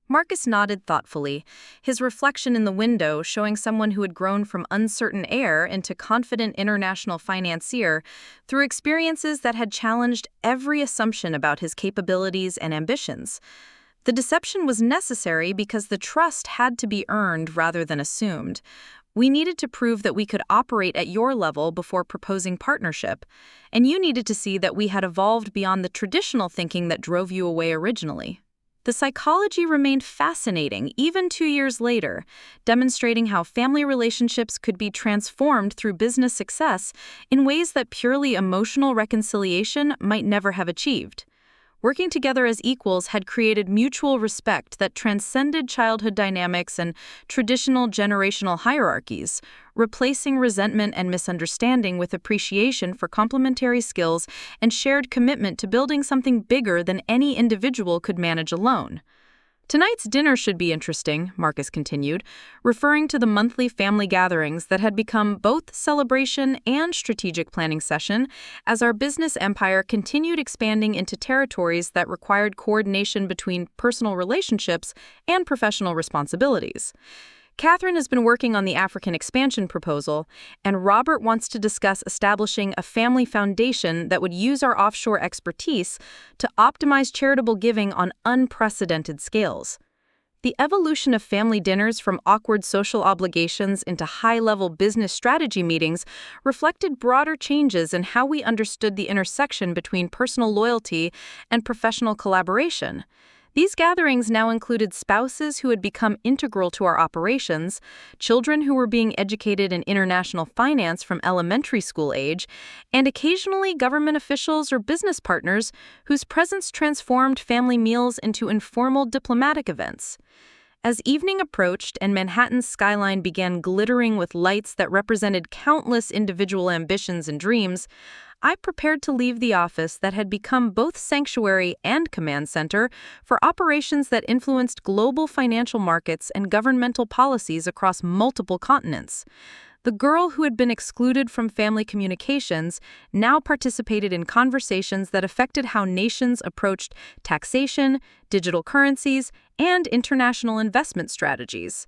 Marcus nodded thoughtfully, his reflection in the window showing someone who had grown from uncertain heir into confident international financier through experiences that had challenged every assumption about his capabilities and ambitions. The deception was necessary because the trust had to be earned rather than assumed. We needed to prove that we could operate at your level before proposing partnership, and you needed to see that we had evolved beyond the traditional thinking that drove you away originally. The psychology remained fascinating even 2 years later, demonstrating how family relationships could be transformed through business success in ways that purely emotional reconciliation might never have achieved. Working together as equals had created mutual respect that transcended childhood dynamics and traditional generational hierarchies, replacing resentment and misunderstanding with appreciation for complementary skills and shared commitment to building something bigger than any individual could manage alone. Tonight's dinner should be interesting, Marcus continued, referring to the monthly family gatherings that had become both celebration and strategic planning session as our business empire continued expanding into territories that required coordination between personal relationships and professional responsibilities. Catherine has been working on the African expansion proposal, and Robert wants to discuss establishing a family foundation that would use our offshore expertise to optimize charitable giving on unprecedented scales. The evolution of family dinners from awkward social obligations into high-level business strategy meetings reflected broader changes in how we understood the intersection between personal loyalty and professional collaboration. These gatherings now included spouses who had become integral to our operations, children who were being educated in international finance from elementary school age, and occasionally government officials or business partners whose presence transformed family meals into informal diplomatic events. As evening approached and Manhattan's skyline began glittering with lights that represented countless individual ambitions and dreams, I prepared to leave the office that had become both sanctuary and command center for operations that influenced global financial markets and governmental policies across multiple continents. The girl who had been excluded from family communications now participated in conversations that affected how nations approached taxation, digital currencies, and international investment strategies.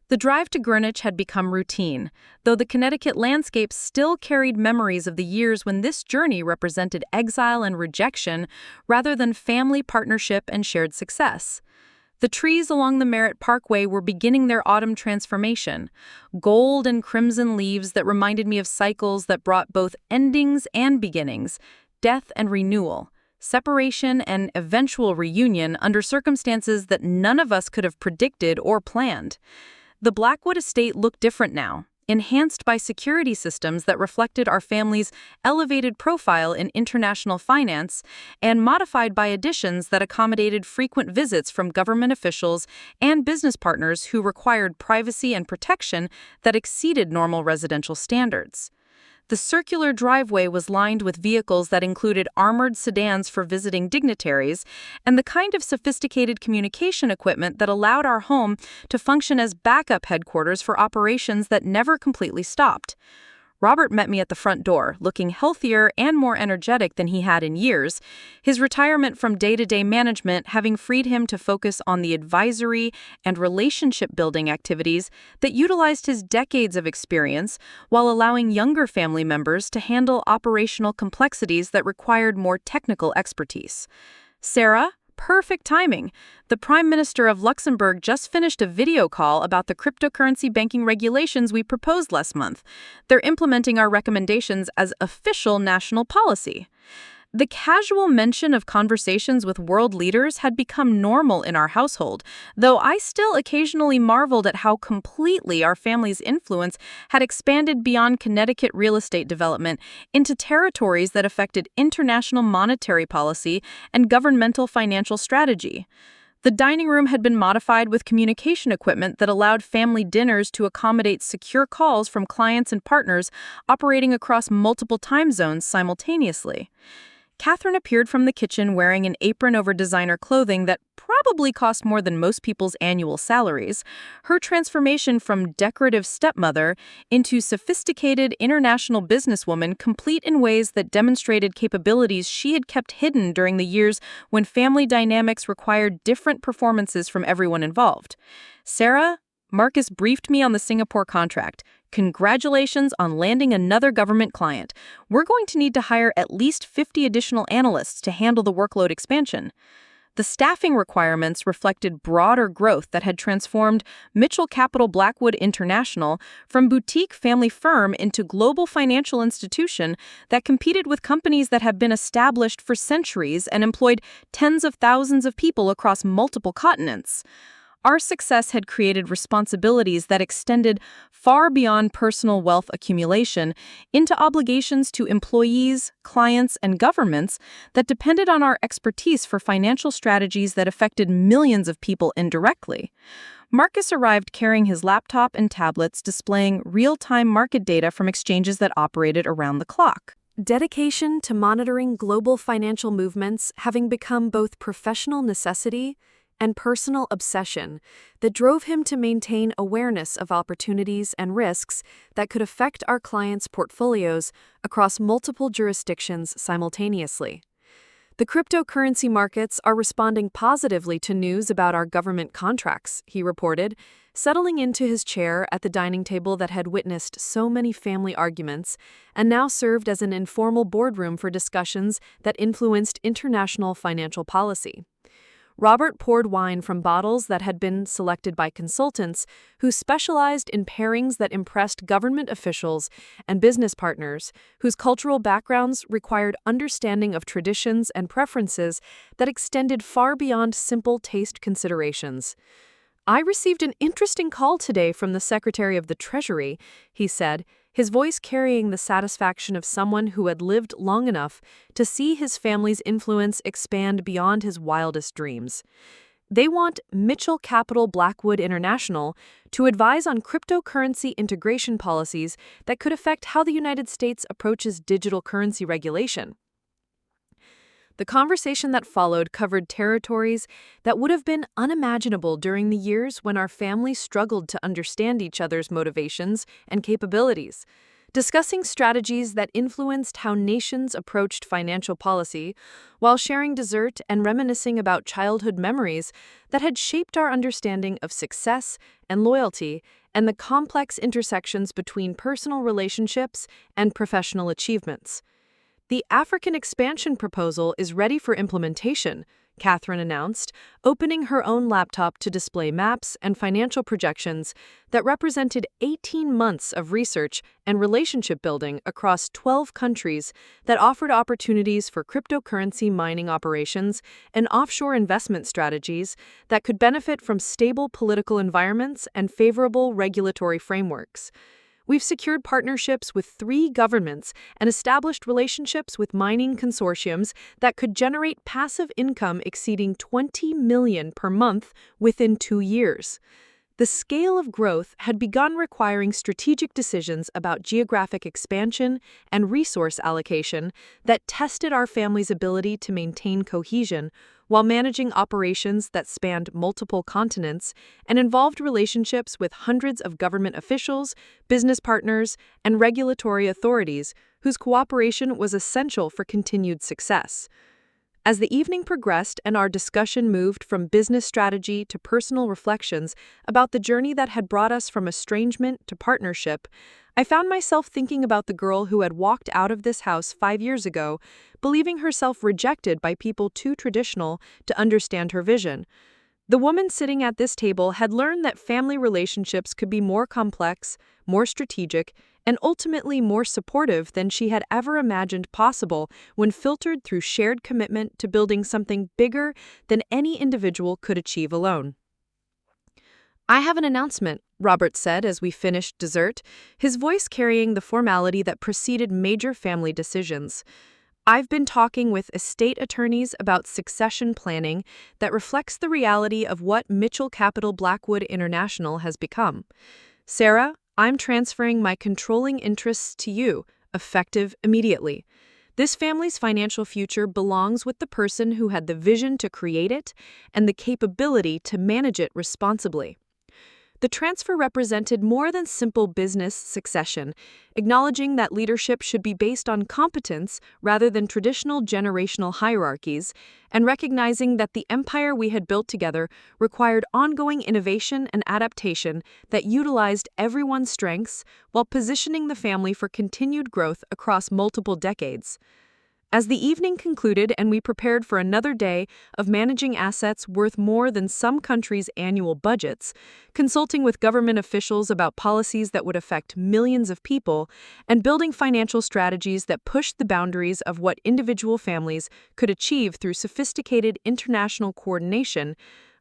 The drive to Greenwich had become routine, though the Connecticut landscape still carried memories of the years when this journey represented exile and rejection rather than family partnership and shared success. The trees along the Merritt Parkway were beginning their autumn transformation, gold and crimson leaves that reminded me of cycles that brought both endings and beginnings, death and renewal, separation and eventual reunion under circumstances that none of us could have predicted or planned. The Blackwood estate looked different now, enhanced by security systems that reflected our family's elevated profile in international finance and modified by additions that accommodated frequent visits from government officials and business partners who required privacy and protection that exceeded normal residential standards. The circular driveway was lined with vehicles that included armored sedans for visiting dignitaries and the kind of sophisticated communication equipment that allowed our home to function as backup headquarters for operations that never completely stopped. Robert met me at the front door, looking healthier and more energetic than he had in years, his retirement from day-to-day management having freed him to focus on the advisory and relationship-building activities that utilized his decades of experience while allowing younger family members to handle operational complexities that required more technical expertise. Sarah, perfect timing. The Prime Minister of Luxembourg just finished a video call about the cryptocurrency banking regulations we proposed last month. They're implementing our recommendations as official national policy. The casual mention of conversations with world leaders had become normal in our household, though I still occasionally marveled at how completely our family's influence had expanded beyond Connecticut real estate development into territories that affected international monetary policy and governmental financial strategy. The dining room had been modified with communication equipment that allowed family dinners to accommodate secure calls from clients and partners operating across multiple time zones simultaneously. Catherine appeared from the kitchen wearing an apron over designer clothing that probably cost more than most people's annual salaries. Her transformation from decorative stepmother into sophisticated international businesswoman, complete in ways that demonstrated capabilities she had kept hidden during the years when family dynamics required different performances from everyone involved. Sarah, Marcus briefed me on the Singapore contract. Congratulations on landing another government client. We're going to need to hire at least 50 additional analysts to handle the workload expansion. The staffing requirements reflected broader growth that had transformed Mitchell Capital Blackwood International from boutique family firm into global financial institution that competed with companies that have been established for centuries and employed tens of thousands of people across multiple continents. Our success had created responsibilities that extended far beyond personal wealth accumulation into obligations to employees, clients, and governments that depended on our expertise for financial strategies that affected millions of people indirectly. Marcus arrived carrying his laptop and tablets displaying real-time market data from exchanges that operated around the clock. Dedication to monitoring global financial movements having become both professional necessity and personal obsession that drove him to maintain awareness of opportunities and risks that could affect our clients' portfolios across multiple jurisdictions simultaneously. The cryptocurrency markets are responding positively to news about our government contracts, he reported, settling into his chair at the dining table that had witnessed so many family arguments and now served as an informal boardroom for discussions that influenced international financial policy. Robert poured wine from bottles that had been selected by consultants who specialized in pairings that impressed government officials and business partners whose cultural backgrounds required understanding of traditions and preferences that extended far beyond simple taste considerations. "I received an interesting call today from the Secretary of the Treasury," he said, his voice carrying the satisfaction of someone who had lived long enough to see his family's influence expand beyond his wildest dreams. They want Mitchell Capital Blackwood International to advise on cryptocurrency integration policies that could affect how the United States approaches digital currency regulation. The conversation that followed covered territories that would have been unimaginable during the years when our family struggled to understand each other's motivations and capabilities. Discussing strategies that influenced how nations approached financial policy, while sharing dessert and reminiscing about childhood memories that had shaped our understanding of success and loyalty and the complex intersections between personal relationships and professional achievements. The African expansion proposal is ready for implementation, Catherine announced, opening her own laptop to display maps and financial projections that represented 18 months of research and relationship building across 12 countries that offered opportunities for cryptocurrency mining operations and offshore investment strategies that could benefit from stable political environments and favorable regulatory frameworks. We've secured partnerships with 3 governments and established relationships with mining consortiums that could generate passive income exceeding $20 million per month within 2 years. The scale of growth had begun requiring strategic decisions about geographic expansion and resource allocation that tested our family's ability to maintain cohesion while managing operations that spanned multiple continents and involved relationships with hundreds of government officials, business partners, and regulatory authorities whose cooperation was essential for continued success. As the evening progressed and our discussion moved from business strategy to personal reflections about the journey that had brought us from estrangement to partnership, I found myself thinking about the girl who had walked out of this house 5 years ago, believing herself rejected by people too traditional to understand her vision. The woman sitting at this table had learned that family relationships could be more complex, more strategic, and ultimately more supportive than she had ever imagined possible when filtered through shared commitment to building something bigger than any individual could achieve alone. "I have an announcement," Robert said as we finished dessert, his voice carrying the formality that preceded major family decisions. "I've been talking with estate attorneys about succession planning that reflects the reality of what Mitchell Capital Blackwood International has become. Sarah, I'm transferring my controlling interests to you, effective immediately. This family's financial future belongs with the person who had the vision to create it and the capability to manage it responsibly." The transfer represented more than simple business succession, acknowledging that leadership should be based on competence rather than traditional generational hierarchies, and recognizing that the empire we had built together required ongoing innovation and adaptation that utilized everyone's strengths while positioning the family for continued growth across multiple decades. As the evening concluded and we prepared for another day of managing assets worth more than some countries' annual budgets, consulting with government officials about policies that would affect millions of people, and building financial strategies that pushed the boundaries of what individual families could achieve through sophisticated international coordination,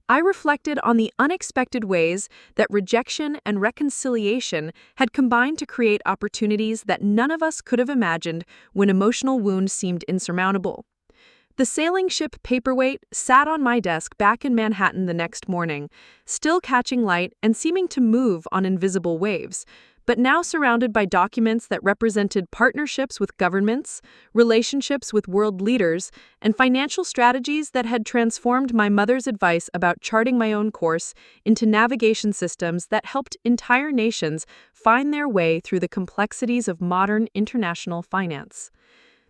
I reflected on the unexpected ways that rejection and reconciliation had combined to create opportunities that none of us could have imagined when emotional wounds seemed insurmountable. The sailing ship paperweight sat on my desk back in Manhattan the next morning, still catching light and seeming to move on invisible waves, but now surrounded by documents that represented partnerships with governments, relationships with world leaders, and financial strategies that had transformed my mother's advice about charting my own course into navigation systems that helped entire nations find their way through the complexities of modern international finance.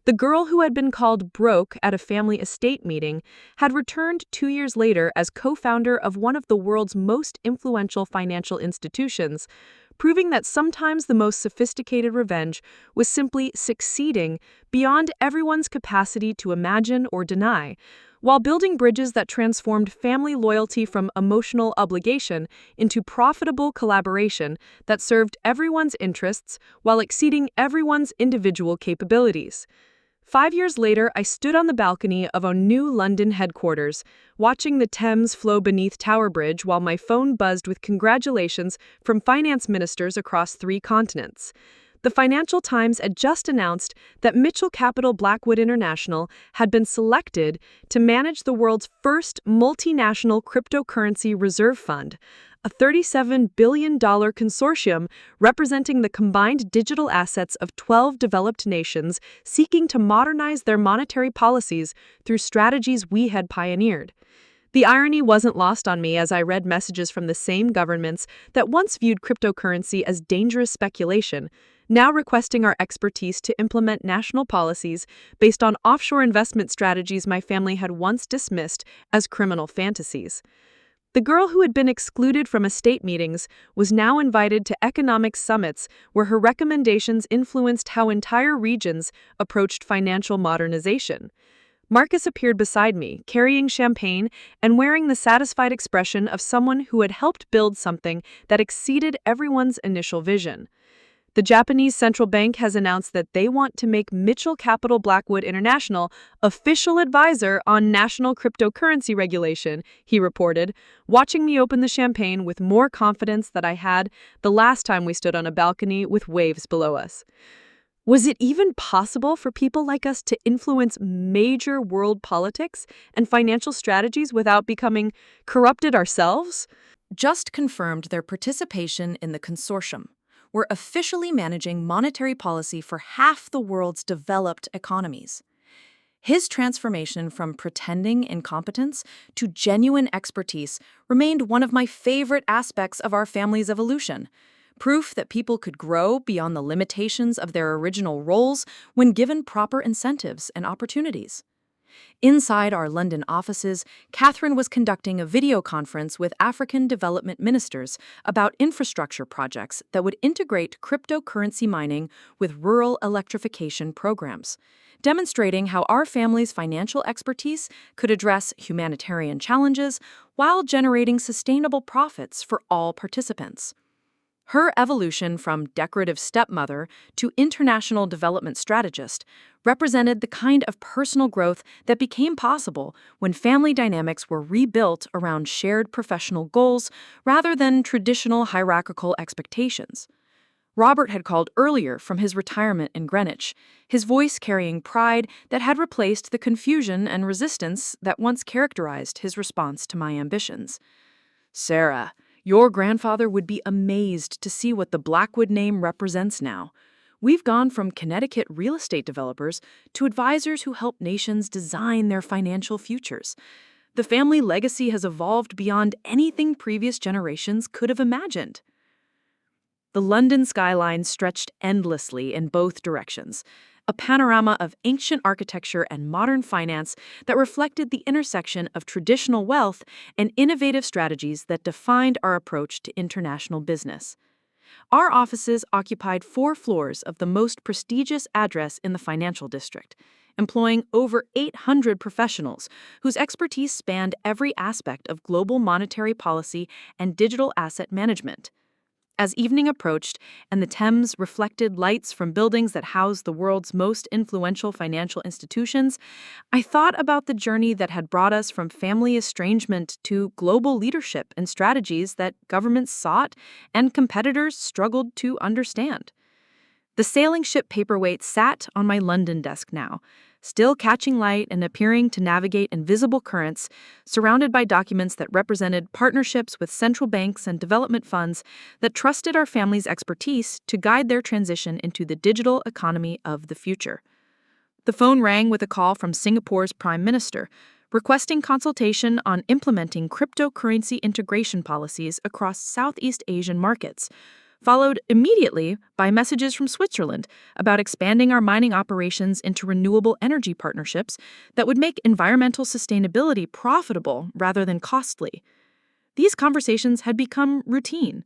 The girl who had been called broke at a family estate meeting had returned 2 years later as co-founder of one of the world's most influential financial institutions, proving that sometimes the most sophisticated revenge was simply succeeding beyond everyone's capacity to imagine or deny, while building bridges that transformed family loyalty from emotional obligation into profitable collaboration that served everyone's interests while exceeding everyone's individual capabilities. 5 years later, I stood on the balcony of our new London headquarters, watching the Thames flow beneath Tower Bridge while my phone buzzed with congratulations from finance ministers across 3 continents. The Financial Times had just announced that Mitchell Capital Blackwood International had been selected to manage the world's first multinational cryptocurrency reserve fund, a $37 billion consortium representing the combined digital assets of 12 developed nations seeking to modernize their monetary policies through strategies we had pioneered. The irony wasn't lost on me as I read messages from the same governments that once viewed cryptocurrency as dangerous speculation, now requesting our expertise to implement national policies based on offshore investment strategies my family had once dismissed as criminal fantasies. The girl who had been excluded from estate meetings was now invited to economic summits where her recommendations influenced how entire regions approached financial modernization. Marcus appeared beside me, carrying champagne and wearing the satisfied expression of someone who had helped build something that exceeded everyone's initial vision. The Japanese central bank has announced that they want to make Mitchell Capital Blackwood International official advisor on national cryptocurrency regulation, he reported, watching me open the champagne with more confidence than I had the last time we stood on a balcony with waves below us. Was it even possible for people like us to influence major world politics and financial strategies without becoming corrupted ourselves? Just confirmed their participation in the consortium. We're officially managing monetary policy for half the world's developed economies. His transformation from pretending incompetence to genuine expertise remained one of my favorite aspects of our family's evolution. Proof that people could grow beyond the limitations of their original roles when given proper incentives and opportunities. Inside our London offices, Catherine was conducting a video conference with African development ministers about infrastructure projects that would integrate cryptocurrency mining with rural electrification programs, demonstrating how our family's financial expertise could address humanitarian challenges while generating sustainable profits for all participants. Her evolution from decorative stepmother to international development strategist represented the kind of personal growth that became possible when family dynamics were rebuilt around shared professional goals rather than traditional hierarchical expectations. Robert had called earlier from his retirement in Greenwich, his voice carrying pride that had replaced the confusion and resistance that once characterized his response to my ambitions. "Sarah, your grandfather would be amazed to see what the Blackwood name represents now. We've gone from Connecticut real estate developers to advisors who help nations design their financial futures. The family legacy has evolved beyond anything previous generations could have imagined." The London skyline stretched endlessly in both directions, a panorama of ancient architecture and modern finance that reflected the intersection of traditional wealth and innovative strategies that defined our approach to international business. Our offices occupied 4 floors of the most prestigious address in the financial district, employing over 800 professionals whose expertise spanned every aspect of global monetary policy and digital asset management. As evening approached and the Thames reflected lights from buildings that house the world's most influential financial institutions, I thought about the journey that had brought us from family estrangement to global leadership and strategies that governments sought and competitors struggled to understand. The sailing ship paperweight sat on my London desk now, still catching light and appearing to navigate invisible currents, surrounded by documents that represented partnerships with central banks and development funds that trusted our family's expertise to guide their transition into the digital economy of the future. The phone rang with a call from Singapore's Prime Minister, requesting consultation on implementing cryptocurrency integration policies across Southeast Asian markets, followed immediately by messages from Switzerland about expanding our mining operations into renewable energy partnerships that would make environmental sustainability profitable rather than costly. These conversations had become routine,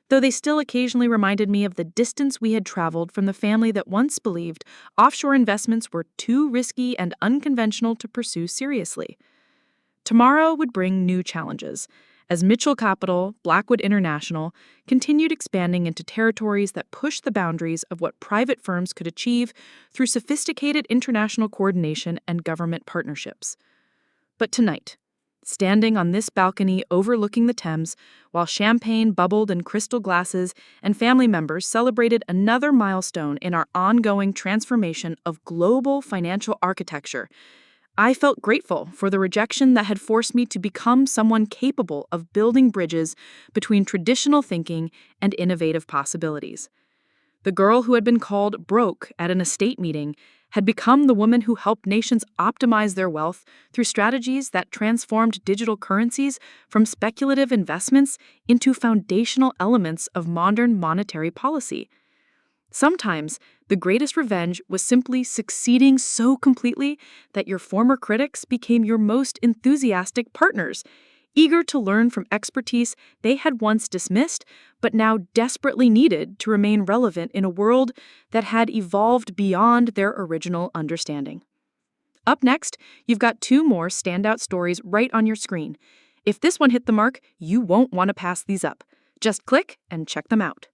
though they still occasionally reminded me of the distance we had traveled from the family that once believed offshore investments were too risky and unconventional to pursue seriously. Tomorrow would bring new challenges, as Mitchell Capital, Blackwood International, continued expanding into territories that pushed the boundaries of what private firms could achieve through sophisticated international coordination and government partnerships. But tonight, Standing on this balcony overlooking the Thames, while champagne bubbled in crystal glasses and family members celebrated another milestone in our ongoing transformation of global financial architecture, I felt grateful for the rejection that had forced me to become someone capable of building bridges between traditional thinking and innovative possibilities. The girl who had been called broke at an estate meeting had become the woman who helped nations optimize their wealth through strategies that transformed digital currencies from speculative investments into foundational elements of modern monetary policy. Sometimes, the greatest revenge was simply succeeding so completely that your former critics became your most enthusiastic partners, eager to learn from expertise they had once dismissed but now desperately needed to remain relevant in a world that had evolved beyond their original understanding. Up next, you've got two more standout stories right on your screen. If this one hit the mark, you won't want to pass these up. Just click and check them out.